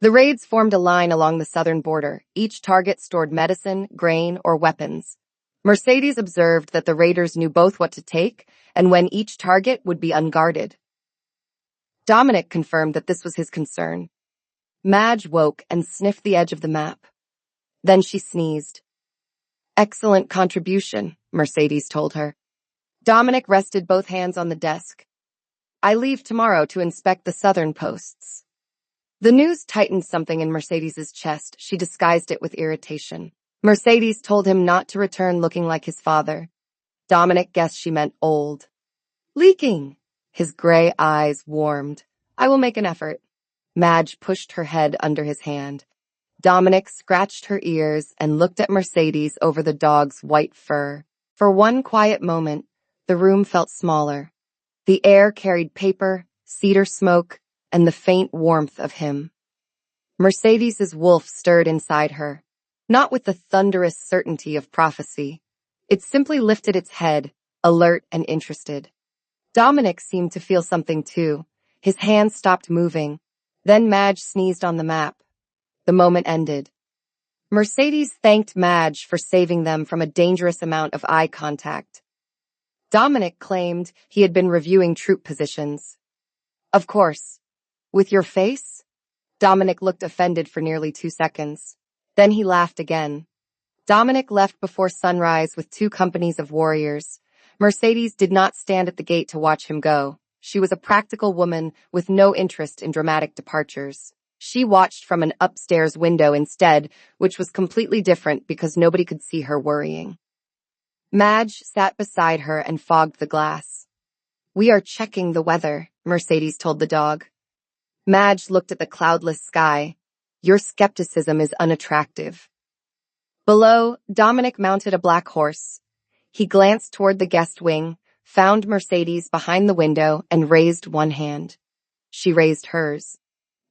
The raids formed a line along the southern border. Each target stored medicine, grain, or weapons. Mercedes observed that the raiders knew both what to take and when each target would be unguarded. Dominic confirmed that this was his concern. Madge woke and sniffed the edge of the map. Then she sneezed. "Excellent contribution," Mercedes told her. Dominic rested both hands on the desk. "I leave tomorrow to inspect the southern posts." The news tightened something in Mercedes's chest. She disguised it with irritation. Mercedes told him not to return looking like his father. Dominic guessed she meant old. "Leaking." His gray eyes warmed. "I will make an effort." Madge pushed her head under his hand. Dominic scratched her ears and looked at Mercedes over the dog's white fur. For one quiet moment, the room felt smaller. The air carried paper, cedar smoke, and the faint warmth of him. Mercedes's wolf stirred inside her, not with the thunderous certainty of prophecy. It simply lifted its head, alert and interested. Dominic seemed to feel something too. His hands stopped moving. Then Madge sneezed on the map. The moment ended. Mercedes thanked Madge for saving them from a dangerous amount of eye contact. Dominic claimed he had been reviewing troop positions. Of course. With your face? Dominic looked offended for nearly 2 seconds. Then he laughed again. Dominic left before sunrise with 2 companies of warriors. Mercedes did not stand at the gate to watch him go. She was a practical woman with no interest in dramatic departures. She watched from an upstairs window instead, which was completely different because nobody could see her worrying. Madge sat beside her and fogged the glass. We are checking the weather, Mercedes told the dog. Madge looked at the cloudless sky. Your skepticism is unattractive. Below, Dominic mounted a black horse. He glanced toward the guest wing, found Mercedes behind the window, and raised one hand. She raised hers.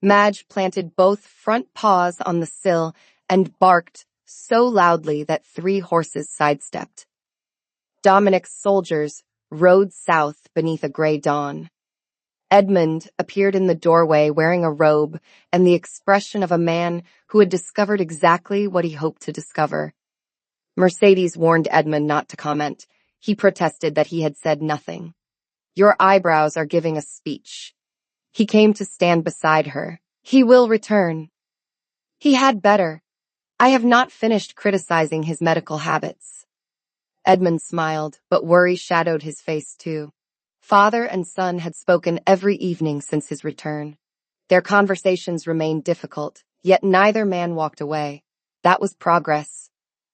Madge planted both front paws on the sill and barked so loudly that 3 horses sidestepped. Dominic's soldiers rode south beneath a gray dawn. Edmund appeared in the doorway wearing a robe and the expression of a man who had discovered exactly what he hoped to discover. Mercedes warned Edmund not to comment. He protested that he had said nothing. Your eyebrows are giving a speech. He came to stand beside her. He will return. He had better. I have not finished criticizing his medical habits. Edmund smiled, but worry shadowed his face too. Father and son had spoken every evening since his return. Their conversations remained difficult, yet neither man walked away. That was progress.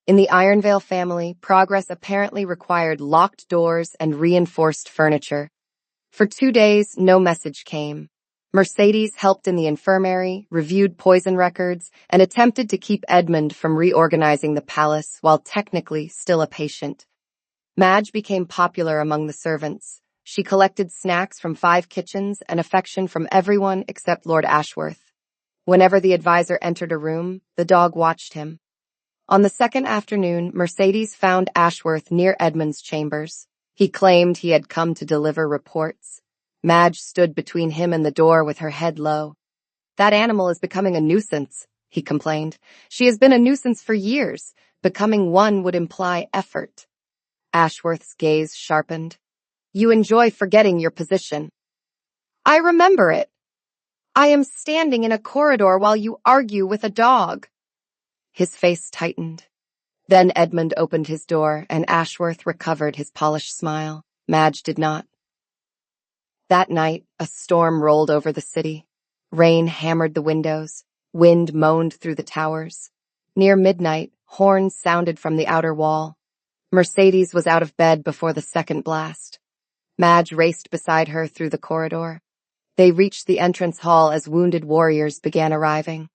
In the Ironvale family, progress apparently required locked doors and reinforced furniture. For 2 days, no message came. Mercedes helped in the infirmary, reviewed poison records, and attempted to keep Edmund from reorganizing the palace while technically still a patient. Madge became popular among the servants. She collected snacks from 5 kitchens and affection from everyone except Lord Ashworth. Whenever the advisor entered a room, the dog watched him. On the second afternoon, Mercedes found Ashworth near Edmund's chambers. He claimed he had come to deliver reports. Madge stood between him and the door with her head low. That animal is becoming a nuisance, he complained. She has been a nuisance for years. Becoming one would imply effort. Ashworth's gaze sharpened. You enjoy forgetting your position. I remember it. I am standing in a corridor while you argue with a dog. His face tightened. Then Edmund opened his door and Ashworth recovered his polished smile. Madge did not. That night, a storm rolled over the city. Rain hammered the windows. Wind moaned through the towers. Near midnight, horns sounded from the outer wall. Mercedes was out of bed before the second blast. Madge raced beside her through the corridor. They reached the entrance hall as wounded warriors began arriving.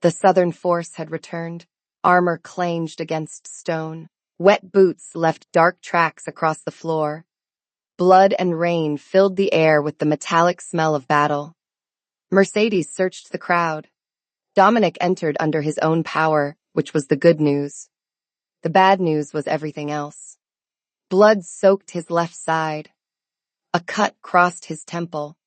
The southern force had returned. Armor clanged against stone. Wet boots left dark tracks across the floor. Blood and rain filled the air with the metallic smell of battle. Mercedes searched the crowd. Dominic entered under his own power, which was the good news. The bad news was everything else. Blood soaked his left side. A cut crossed his temple.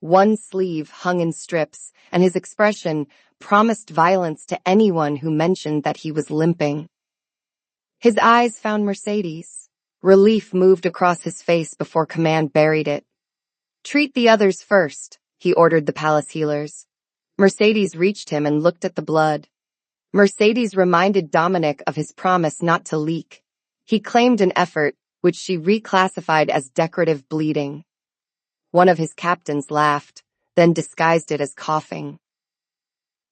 One sleeve hung in strips, and his expression promised violence to anyone who mentioned that he was limping. His eyes found Mercedes. Relief moved across his face before command buried it. Treat the others first, he ordered the palace healers. Mercedes reached him and looked at the blood. Mercedes reminded Dominic of his promise not to leak. He claimed an effort, which she reclassified as decorative bleeding. One of his captains laughed, then disguised it as coughing.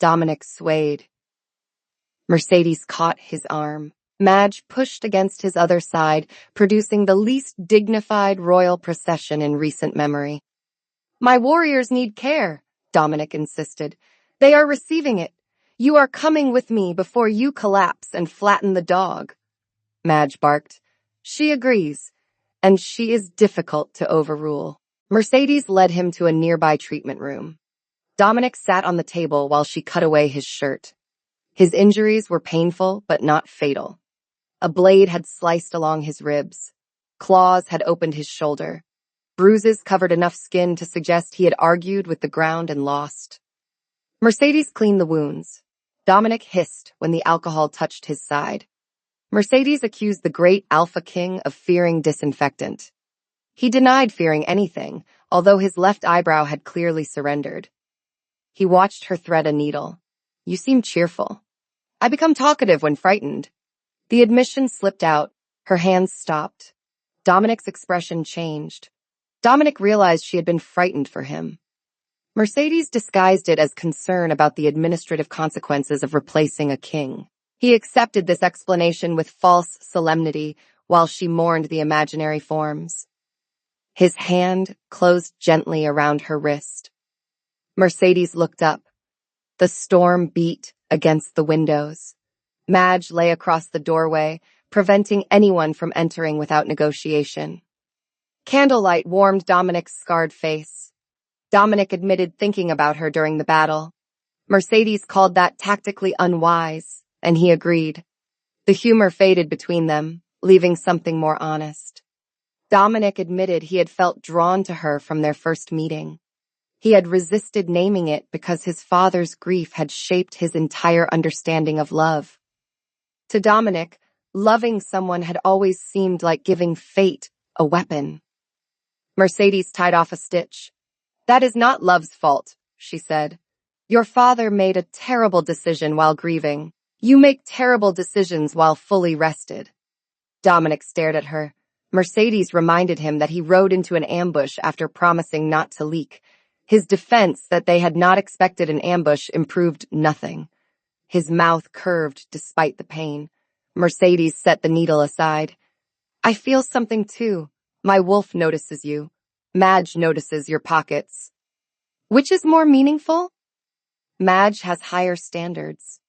Dominic swayed. Mercedes caught his arm. Madge pushed against his other side, producing the least dignified royal procession in recent memory. My warriors need care, Dominic insisted. They are receiving it. You are coming with me before you collapse and flatten the dog. Madge barked. She agrees, and she is difficult to overrule. Mercedes led him to a nearby treatment room. Dominic sat on the table while she cut away his shirt. His injuries were painful, but not fatal. A blade had sliced along his ribs. Claws had opened his shoulder. Bruises covered enough skin to suggest he had argued with the ground and lost. Mercedes cleaned the wounds. Dominic hissed when the alcohol touched his side. Mercedes accused the great Alpha King of fearing disinfectant. He denied fearing anything, although his left eyebrow had clearly surrendered. He watched her thread a needle. You seem cheerful. I become talkative when frightened. The admission slipped out. Her hands stopped. Dominic's expression changed. Dominic realized she had been frightened for him. Mercedes disguised it as concern about the administrative consequences of replacing a king. He accepted this explanation with false solemnity while she mourned the imaginary forms. His hand closed gently around her wrist. Mercedes looked up. The storm beat against the windows. Madge lay across the doorway, preventing anyone from entering without negotiation. Candlelight warmed Dominic's scarred face. Dominic admitted thinking about her during the battle. Mercedes called that tactically unwise, and he agreed. The humor faded between them, leaving something more honest. Dominic admitted he had felt drawn to her from their first meeting. He had resisted naming it because his father's grief had shaped his entire understanding of love. To Dominic, loving someone had always seemed like giving fate a weapon. Mercedes tied off a stitch. That is not love's fault, she said. Your father made a terrible decision while grieving. You make terrible decisions while fully rested. Dominic stared at her. Mercedes reminded him that he rode into an ambush after promising not to leak. His defense that they had not expected an ambush improved nothing. His mouth curved despite the pain. Mercedes set the needle aside. I feel something too. My wolf notices you. Madge notices your pockets. Which is more meaningful? Madge has higher standards.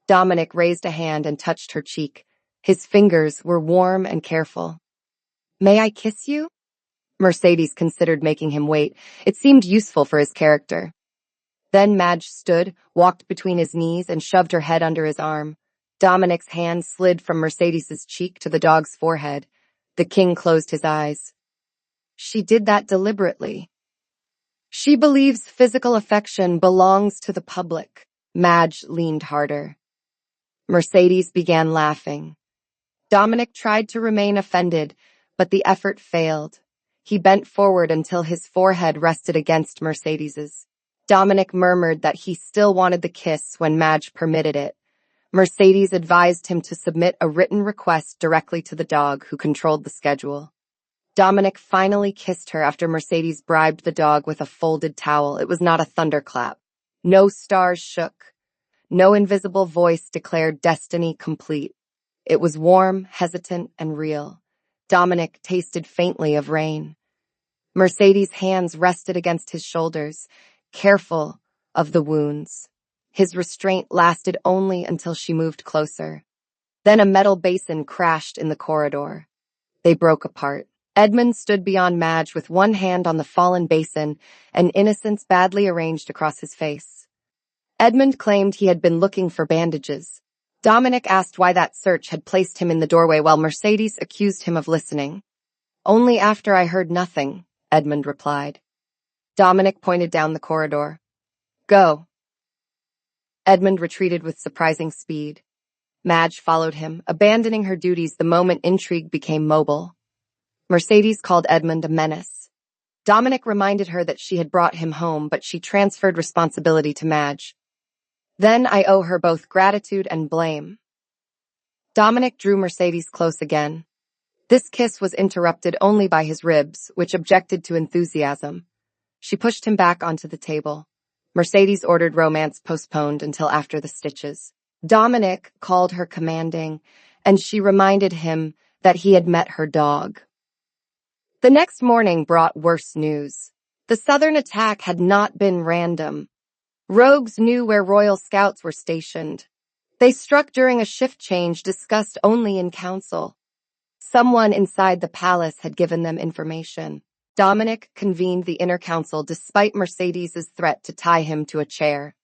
Dominic raised a hand and touched her cheek. His fingers were warm and careful. May I kiss you? Mercedes considered making him wait. It seemed useful for his character. Then Madge stood, walked between his knees, and shoved her head under his arm. Dominic's hand slid from Mercedes's cheek to the dog's forehead. The king closed his eyes. She did that deliberately. She believes physical affection belongs to the public. Madge leaned harder. Mercedes began laughing. Dominic tried to remain offended, but the effort failed. He bent forward until his forehead rested against Mercedes's. Dominic murmured that he still wanted the kiss when Madge permitted it. Mercedes advised him to submit a written request directly to the dog, who controlled the schedule. Dominic finally kissed her after Mercedes bribed the dog with a folded towel. It was not a thunderclap. No stars shook. No invisible voice declared destiny complete. It was warm, hesitant, and real. Dominic tasted faintly of rain. Mercedes' hands rested against his shoulders, careful of the wounds. His restraint lasted only until she moved closer. Then a metal basin crashed in the corridor. They broke apart. Edmund stood beyond Madge with one hand on the fallen basin and innocence badly arranged across his face. Edmund claimed he had been looking for bandages. Dominic asked why that search had placed him in the doorway while Mercedes accused him of listening. Only after I heard nothing, Edmund replied. Dominic pointed down the corridor. Go. Edmund retreated with surprising speed. Madge followed him, abandoning her duties the moment intrigue became mobile. Mercedes called Edmund a menace. Dominic reminded her that she had brought him home, but she transferred responsibility to Madge. Then I owe her both gratitude and blame. Dominic drew Mercedes close again. This kiss was interrupted only by his ribs, which objected to enthusiasm. She pushed him back onto the table. Mercedes ordered romance postponed until after the stitches. Dominic called her commanding, and she reminded him that he had met her dog. The next morning brought worse news. The southern attack had not been random. Rogues knew where Royal Scouts were stationed. They struck during a shift change discussed only in council. Someone inside the palace had given them information. Dominic convened the inner council despite Mercedes's threat to tie him to a chair.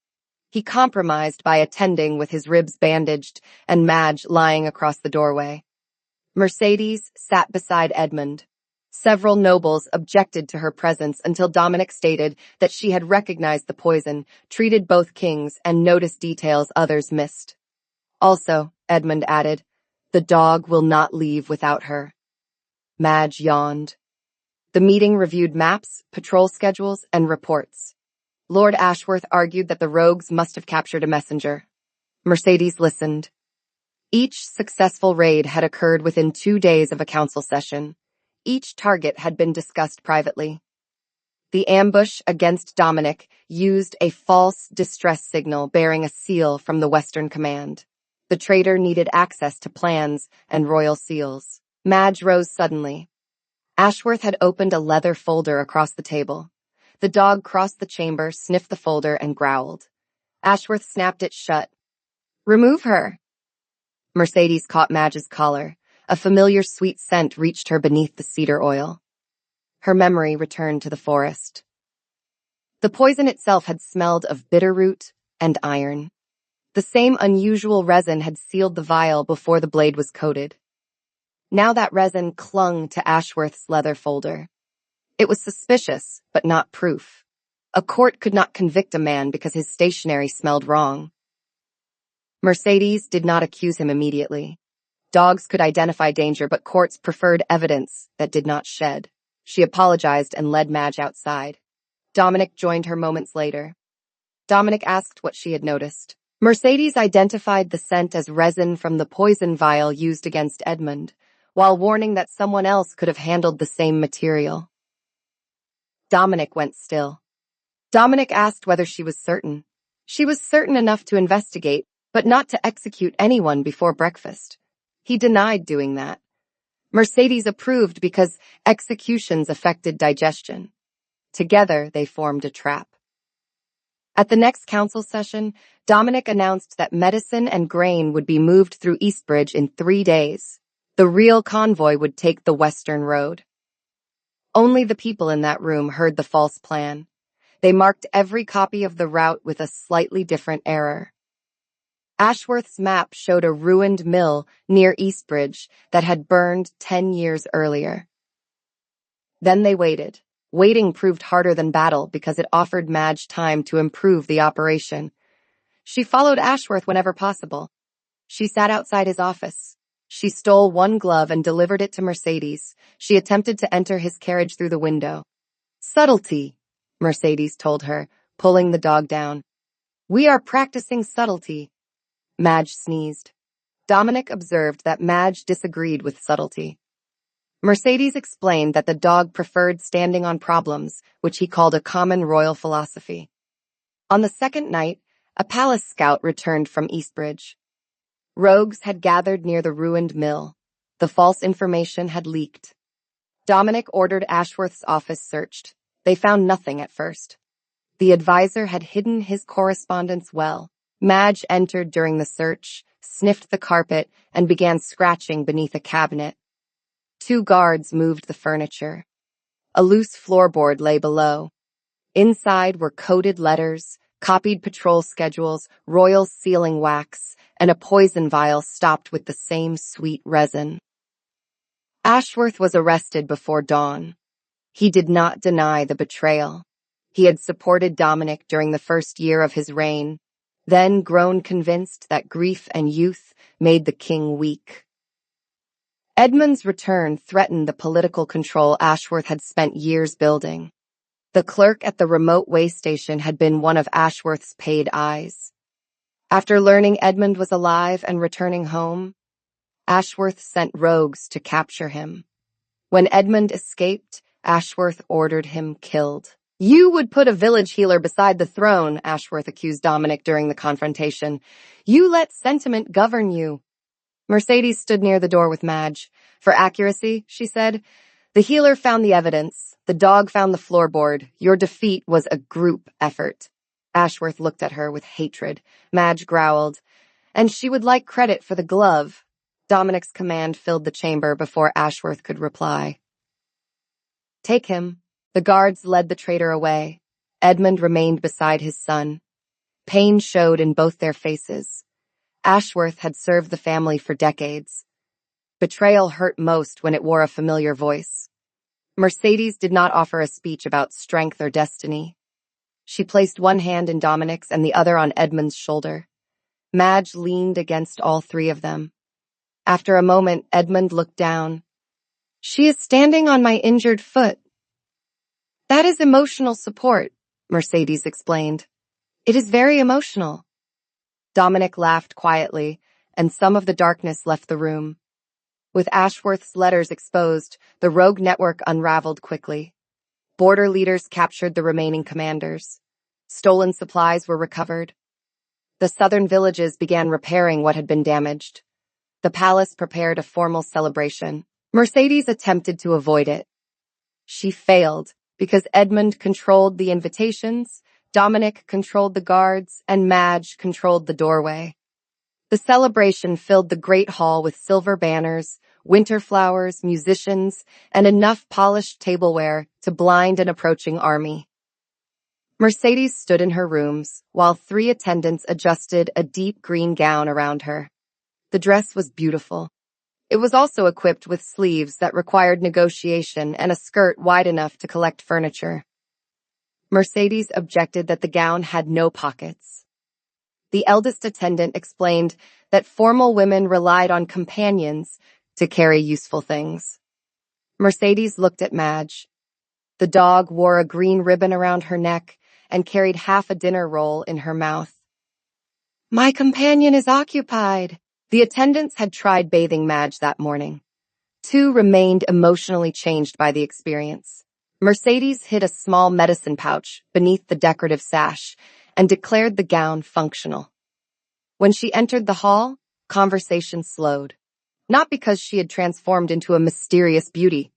He compromised by attending with his ribs bandaged and Madge lying across the doorway. Mercedes sat beside Edmund. Several nobles objected to her presence until Dominic stated that she had recognized the poison, treated both kings, and noticed details others missed. Also, Edmund added, the dog will not leave without her. Madge yawned. The meeting reviewed maps, patrol schedules, and reports. Lord Ashworth argued that the rogues must have captured a messenger. Mercedes listened. Each successful raid had occurred within 2 days of a council session. Each target had been discussed privately. The ambush against Dominic used a false distress signal bearing a seal from the Western Command. The traitor needed access to plans and royal seals. Madge rose suddenly. Ashworth had opened a leather folder across the table. The dog crossed the chamber, sniffed the folder, and growled. Ashworth snapped it shut. Remove her. Mercedes caught Madge's collar. A familiar sweet scent reached her beneath the cedar oil. Her memory returned to the forest. The poison itself had smelled of bitterroot and iron. The same unusual resin had sealed the vial before the blade was coated. Now that resin clung to Ashworth's leather folder. It was suspicious, but not proof. A court could not convict a man because his stationery smelled wrong. Mercedes did not accuse him immediately. Dogs could identify danger, but courts preferred evidence that did not shed. She apologized and led Madge outside. Dominic joined her moments later. Dominic asked what she had noticed. Mercedes identified the scent as resin from the poison vial used against Edmund, while warning that someone else could have handled the same material. Dominic went still. Dominic asked whether she was certain. She was certain enough to investigate, but not to execute anyone before breakfast. He denied doing that. Mercedes approved because executions affected digestion. Together, they formed a trap. At the next council session, Dominic announced that medicine and grain would be moved through Eastbridge in 3 days. The real convoy would take the Western Road. Only the people in that room heard the false plan. They marked every copy of the route with a slightly different error. Ashworth's map showed a ruined mill near Eastbridge that had burned 10 years earlier. Then they waited. Waiting proved harder than battle because it offered Madge time to improve the operation. She followed Ashworth whenever possible. She sat outside his office. She stole one glove and delivered it to Mercedes. She attempted to enter his carriage through the window. Subtlety, Mercedes told her, pulling the dog down. We are practicing subtlety. Madge sneezed. Dominic observed that Madge disagreed with subtlety. Mercedes explained that the dog preferred standing on problems, which he called a common royal philosophy. On the second night, a palace scout returned from Eastbridge. Rogues had gathered near the ruined mill. The false information had leaked. Dominic ordered Ashworth's office searched. They found nothing at first. The advisor had hidden his correspondence well. Madge entered during the search, sniffed the carpet, and began scratching beneath a cabinet. 2 guards moved the furniture. A loose floorboard lay below. Inside were coded letters, copied patrol schedules, royal sealing wax, and a poison vial stopped with the same sweet resin. Ashworth was arrested before dawn. He did not deny the betrayal. He had supported Dominic during the first year of his reign, then grown convinced that grief and youth made the king weak. Edmund's return threatened the political control Ashworth had spent years building. The clerk at the remote way station had been one of Ashworth's paid eyes. After learning Edmund was alive and returning home, Ashworth sent rogues to capture him. When Edmund escaped, Ashworth ordered him killed. You would put a village healer beside the throne, Ashworth accused Dominic during the confrontation. You let sentiment govern you. Mercedes stood near the door with Madge. For accuracy, she said, the healer found the evidence. The dog found the floorboard. Your defeat was a group effort. Ashworth looked at her with hatred. Madge growled, and she would like credit for the glove. Dominic's command filled the chamber before Ashworth could reply. Take him. The guards led the traitor away. Edmund remained beside his son. Pain showed in both their faces. Ashworth had served the family for decades. Betrayal hurt most when it wore a familiar voice. Mercedes did not offer a speech about strength or destiny. She placed one hand in Dominic's and the other on Edmund's shoulder. Madge leaned against all three of them. After a moment, Edmund looked down. "She is standing on my injured foot." "That is emotional support," Mercedes explained. "It is very emotional." Dominic laughed quietly, and some of the darkness left the room. With Ashworth's letters exposed, the rogue network unraveled quickly. Border leaders captured the remaining commanders. Stolen supplies were recovered. The southern villages began repairing what had been damaged. The palace prepared a formal celebration. Mercedes attempted to avoid it. She failed because Edmund controlled the invitations, Dominic controlled the guards, and Madge controlled the doorway. The celebration filled the great hall with silver banners, winter flowers, musicians, and enough polished tableware to blind an approaching army. Mercedes stood in her rooms while three attendants adjusted a deep green gown around her. The dress was beautiful. It was also equipped with sleeves that required negotiation and a skirt wide enough to collect furniture. Mercedes objected that the gown had no pockets. The eldest attendant explained that formal women relied on companions to carry useful things. Mercedes looked at Madge. The dog wore a green ribbon around her neck and carried half a dinner roll in her mouth. "My companion is occupied." The attendants had tried bathing Madge that morning. Two remained emotionally changed by the experience. Mercedes hid a small medicine pouch beneath the decorative sash and declared the gown functional. When she entered the hall, conversation slowed. Not because she had transformed into a mysterious beauty.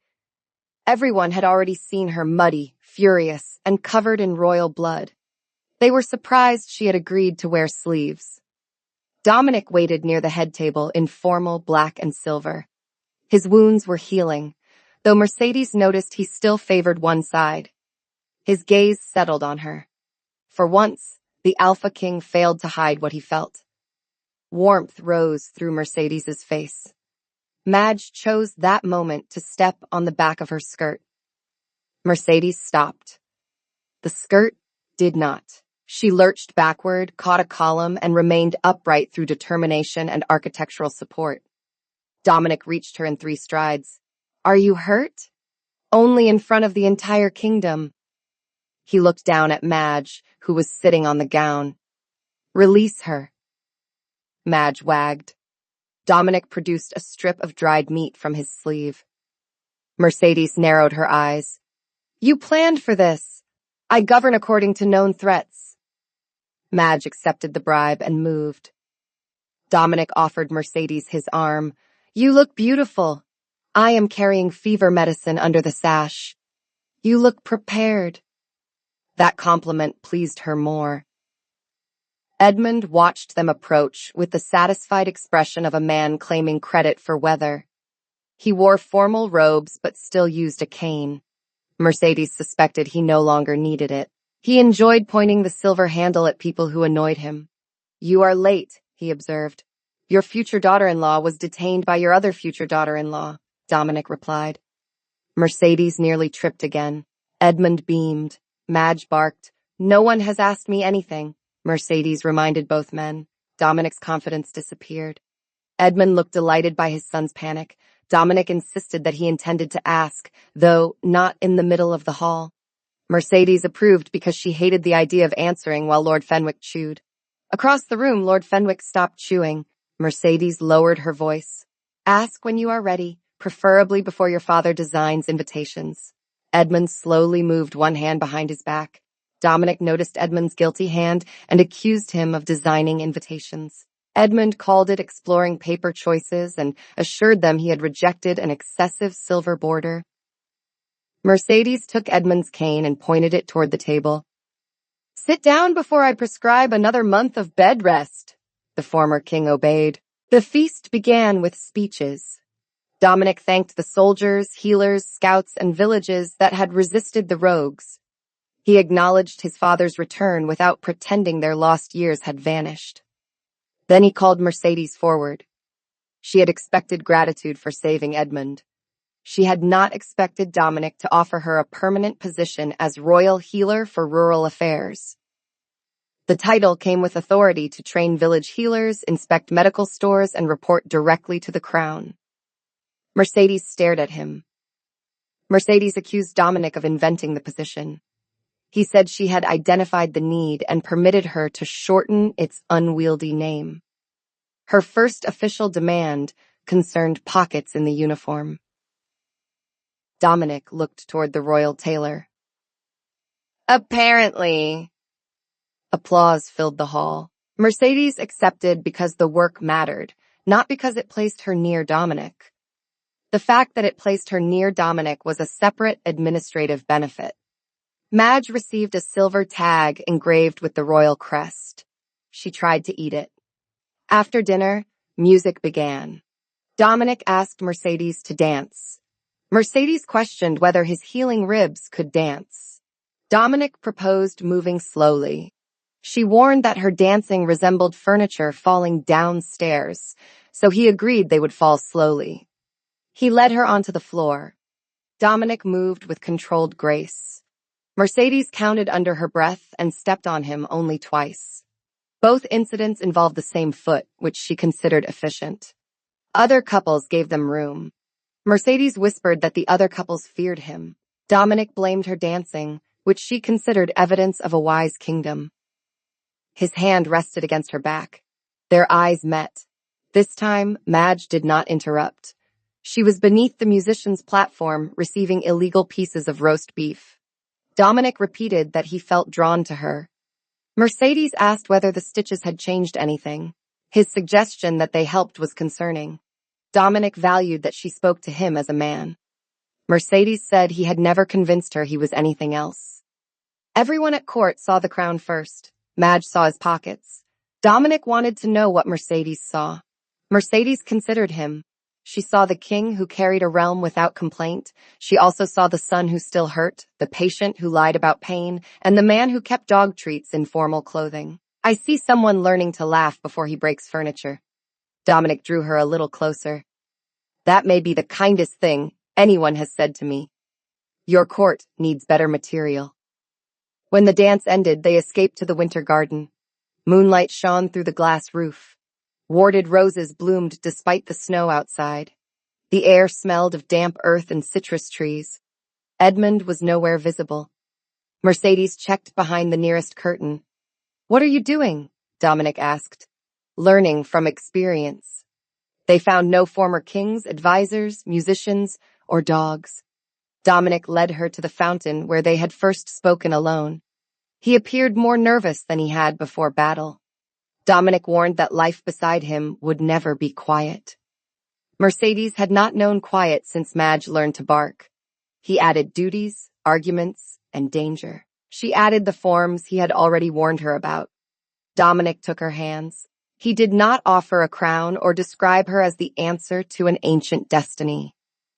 Everyone had already seen her muddy, furious, and covered in royal blood. They were surprised she had agreed to wear sleeves. Dominic waited near the head table in formal black and silver. His wounds were healing, though Mercedes noticed he still favored one side. His gaze settled on her. For once, the Alpha King failed to hide what he felt. Warmth rose through Mercedes's face. Madge chose that moment to step on the back of her skirt. Mercedes stopped. The skirt did not. She lurched backward, caught a column, and remained upright through determination and architectural support. Dominic reached her in 3 strides. "Are you hurt?" "Only in front of the entire kingdom." He looked down at Madge, who was sitting on the gown. "Release her." Madge wagged. Dominic produced a strip of dried meat from his sleeve. Mercedes narrowed her eyes. "You planned for this. I govern according to known threats." Madge accepted the bribe and moved. Dominic offered Mercedes his arm. "You look beautiful. I am carrying fever medicine under the sash. You look prepared." That compliment pleased her more. Edmund watched them approach with the satisfied expression of a man claiming credit for weather. He wore formal robes but still used a cane. Mercedes suspected he no longer needed it. He enjoyed pointing the silver handle at people who annoyed him. "You are late," he observed. "Your future daughter-in-law was detained by your other future daughter-in-law," Dominic replied. Mercedes nearly tripped again. Edmund beamed. Madge barked. "No one has asked me anything." Mercedes reminded both men. Dominic's confidence disappeared. Edmund looked delighted by his son's panic. Dominic insisted that he intended to ask, though not in the middle of the hall. Mercedes approved because she hated the idea of answering while Lord Fenwick chewed. Across the room, Lord Fenwick stopped chewing. Mercedes lowered her voice. "Ask when you are ready, preferably before your father designs invitations." Edmund slowly moved one hand behind his back. Dominic noticed Edmund's guilty hand and accused him of designing invitations. Edmund called it exploring paper choices and assured them he had rejected an excessive silver border. Mercedes took Edmund's cane and pointed it toward the table. "Sit down before I prescribe another month of bed rest." The former king obeyed. The feast began with speeches. Dominic thanked the soldiers, healers, scouts, and villages that had resisted the rogues. He acknowledged his father's return without pretending their lost years had vanished. Then he called Mercedes forward. She had expected gratitude for saving Edmund. She had not expected Dominic to offer her a permanent position as royal healer for rural affairs. The title came with authority to train village healers, inspect medical stores, and report directly to the crown. Mercedes stared at him. Mercedes accused Dominic of inventing the position. He said she had identified the need and permitted her to shorten its unwieldy name. Her first official demand concerned pockets in the uniform. Dominic looked toward the royal tailor. Apparently. Applause filled the hall. Mercedes accepted because the work mattered, not because it placed her near Dominic. The fact that it placed her near Dominic was a separate administrative benefit. Madge received a silver tag engraved with the royal crest. She tried to eat it. After dinner, music began. Dominic asked Mercedes to dance. Mercedes questioned whether his healing ribs could dance. Dominic proposed moving slowly. She warned that her dancing resembled furniture falling downstairs, so he agreed they would fall slowly. He led her onto the floor. Dominic moved with controlled grace. Mercedes counted under her breath and stepped on him only twice. Both incidents involved the same foot, which she considered efficient. Other couples gave them room. Mercedes whispered that the other couples feared him. Dominic blamed her dancing, which she considered evidence of a wise kingdom. His hand rested against her back. Their eyes met. This time, Madge did not interrupt. She was beneath the musician's platform, receiving illegal pieces of roast beef. Dominic repeated that he felt drawn to her. Mercedes asked whether the stitches had changed anything. His suggestion that they helped was concerning. Dominic valued that she spoke to him as a man. Mercedes said he had never convinced her he was anything else. Everyone at court saw the crown first. Madge saw his pockets. Dominic wanted to know what Mercedes saw. Mercedes considered him. She saw the king who carried a realm without complaint. She also saw the son who still hurt, the patient who lied about pain, and the man who kept dog treats in formal clothing. I see someone learning to laugh before he breaks furniture. Dominic drew her a little closer. That may be the kindest thing anyone has said to me. Your court needs better material. When the dance ended, they escaped to the winter garden. Moonlight shone through the glass roof. Warded roses bloomed despite the snow outside. The air smelled of damp earth and citrus trees. Edmund was nowhere visible. Mercedes checked behind the nearest curtain. What are you doing? Dominic asked. Learning from experience. They found no former kings, advisors, musicians, or dogs. Dominic led her to the fountain where they had first spoken alone. He appeared more nervous than he had before battle. Dominic warned that life beside him would never be quiet. Mercedes had not known quiet since Madge learned to bark. He added duties, arguments, and danger. She added the forms he had already warned her about. Dominic took her hands. He did not offer a crown or describe her as the answer to an ancient destiny.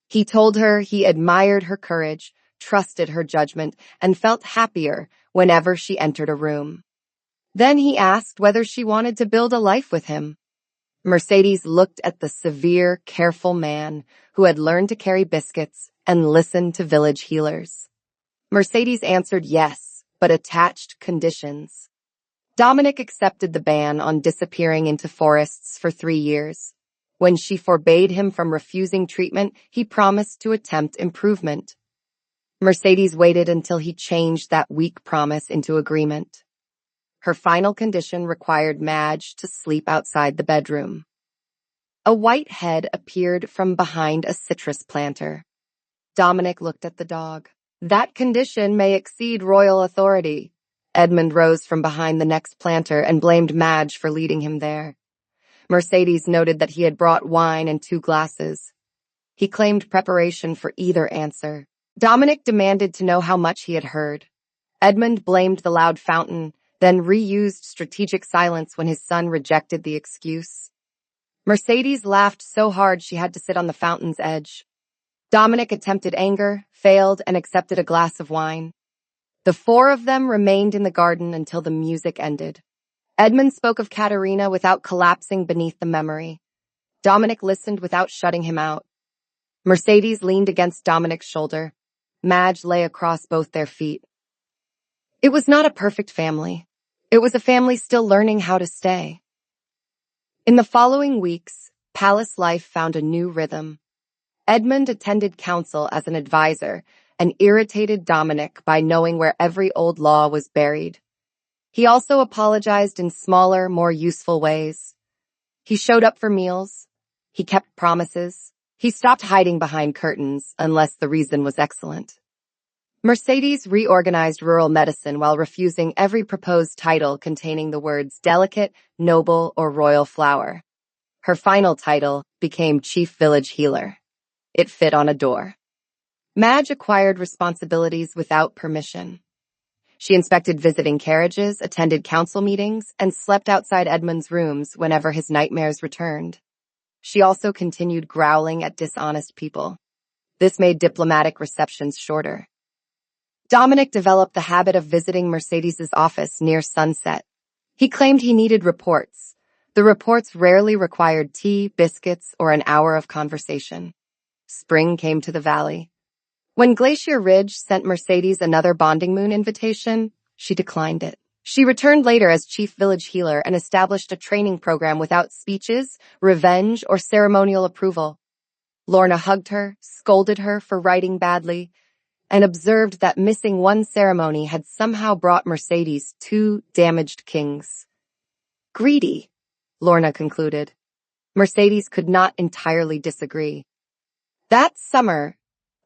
He told her he admired her courage, trusted her judgment, and felt happier whenever she entered a room. Then he asked whether she wanted to build a life with him. Mercedes looked at the severe, careful man who had learned to carry biscuits and listen to village healers. Mercedes answered yes, but attached conditions. Dominic accepted the ban on disappearing into forests for 3 years. When she forbade him from refusing treatment, he promised to attempt improvement. Mercedes waited until he changed that weak promise into agreement. Her final condition required Madge to sleep outside the bedroom. A white head appeared from behind a citrus planter. Dominic looked at the dog. That condition may exceed royal authority. Edmund rose from behind the next planter and blamed Madge for leading him there. Mercedes noted that he had brought wine and 2 glasses. He claimed preparation for either answer. Dominic demanded to know how much he had heard. Edmund blamed the loud fountain, then reused strategic silence when his son rejected the excuse. Mercedes laughed so hard she had to sit on the fountain's edge. Dominic attempted anger, failed, and accepted a glass of wine. The 4 of them remained in the garden until the music ended. Edmund spoke of Katerina without collapsing beneath the memory. Dominic listened without shutting him out. Mercedes leaned against Dominic's shoulder. Madge lay across both their feet. It was not a perfect family. It was a family still learning how to stay. In the following weeks, palace life found a new rhythm. Edmund attended council as an advisor and irritated Dominic by knowing where every old law was buried. He also apologized in smaller, more useful ways. He showed up for meals. He kept promises. He stopped hiding behind curtains unless the reason was excellent. Mercedes reorganized rural medicine while refusing every proposed title containing the words delicate, noble, or royal flower. Her final title became Chief Village Healer. It fit on a door. Madge acquired responsibilities without permission. She inspected visiting carriages, attended council meetings, and slept outside Edmund's rooms whenever his nightmares returned. She also continued growling at dishonest people. This made diplomatic receptions shorter. Dominic developed the habit of visiting Mercedes's office near sunset. He claimed he needed reports. The reports rarely required tea, biscuits, or an hour of conversation. Spring came to the valley. When Glacier Ridge sent Mercedes another bonding moon invitation, she declined it. She returned later as chief village healer and established a training program without speeches, revenge, or ceremonial approval. Lorna hugged her, scolded her for writing badly, and observed that missing one ceremony had somehow brought Mercedes 2 damaged kings. Greedy, Lorna concluded. Mercedes could not entirely disagree. That summer,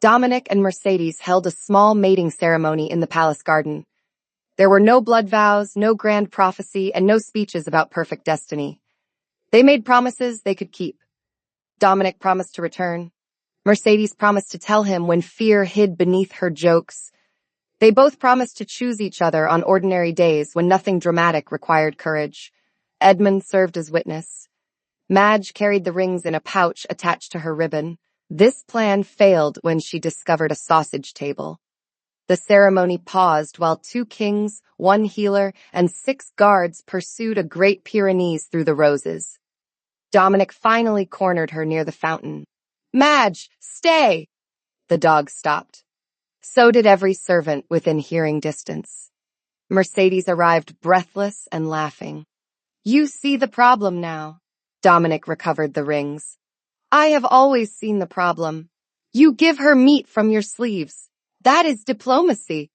Dominic and Mercedes held a small mating ceremony in the palace garden. There were no blood vows, no grand prophecy, and no speeches about perfect destiny. They made promises they could keep. Dominic promised to return. Mercedes promised to tell him when fear hid beneath her jokes. They both promised to choose each other on ordinary days when nothing dramatic required courage. Edmund served as witness. Madge carried the rings in a pouch attached to her ribbon. This plan failed when she discovered a sausage table. The ceremony paused while 2 kings, 1 healer, and 6 guards pursued a great Pyrenees through the roses. Dominic finally cornered her near the fountain. Madge, stay! The dog stopped. So did every servant within hearing distance. Mercedes arrived breathless and laughing. You see the problem now. Dominic recovered the rings. I have always seen the problem. You give her meat from your sleeves. That is diplomacy.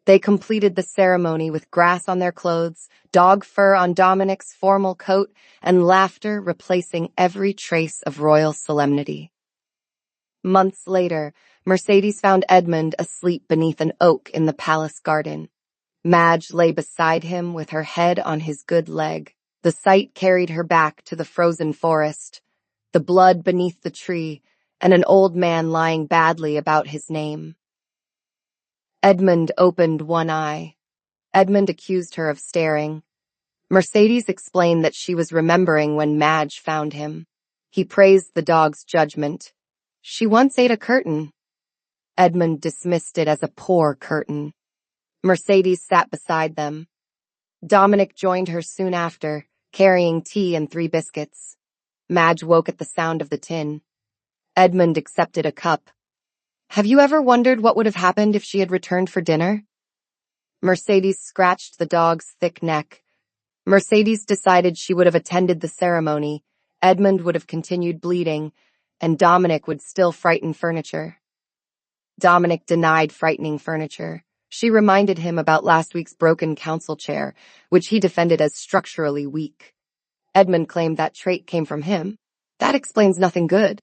They completed the ceremony with grass on their clothes, dog fur on Dominic's formal coat, and laughter replacing every trace of royal solemnity. Months later, Mercedes found Edmund asleep beneath an oak in the palace garden. Madge lay beside him with her head on his good leg. The sight carried her back to the frozen forest, the blood beneath the tree, and an old man lying badly about his name. Edmund opened one eye. Edmund accused her of staring. Mercedes explained that she was remembering when Madge found him. He praised the dog's judgment. She once ate a curtain. Edmund dismissed it as a poor curtain. Mercedes sat beside them. Dominic joined her soon after, carrying tea and 3 biscuits. Madge woke at the sound of the tin. Edmund accepted a cup. Have you ever wondered what would have happened if she had returned for dinner? Mercedes scratched the dog's thick neck. Mercedes decided she would have attended the ceremony. Edmund would have continued bleeding, and Dominic would still frighten furniture. Dominic denied frightening furniture. She reminded him about last week's broken council chair, which he defended as structurally weak. Edmund claimed that trait came from him. That explains nothing good.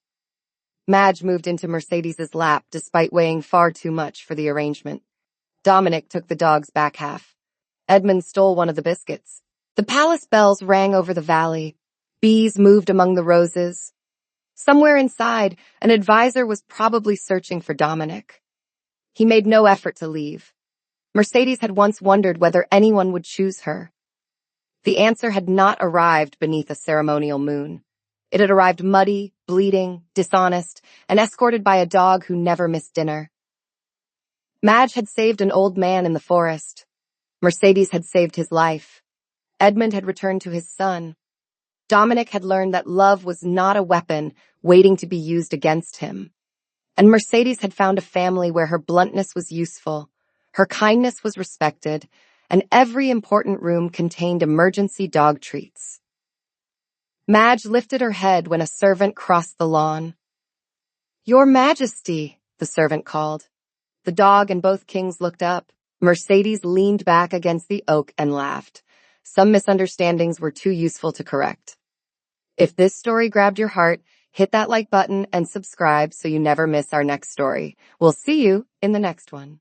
Madge moved into Mercedes's lap despite weighing far too much for the arrangement. Dominic took the dog's back half. Edmund stole one of the biscuits. The palace bells rang over the valley. Bees moved among the roses. Somewhere inside, an advisor was probably searching for Dominic. He made no effort to leave. Mercedes had once wondered whether anyone would choose her. The answer had not arrived beneath a ceremonial moon. It had arrived muddy, bleeding, dishonest, and escorted by a dog who never missed dinner. Madge had saved an old man in the forest. Mercedes had saved his life. Edmund had returned to his son. Dominic had learned that love was not a weapon waiting to be used against him. And Mercedes had found a family where her bluntness was useful, her kindness was respected, and every important room contained emergency dog treats. Madge lifted her head when a servant crossed the lawn. "Your Majesty," the servant called. The dog and both kings looked up. Mercedes leaned back against the oak and laughed. Some misunderstandings were too useful to correct. If this story grabbed your heart, hit that like button and subscribe so you never miss our next story. We'll see you in the next one.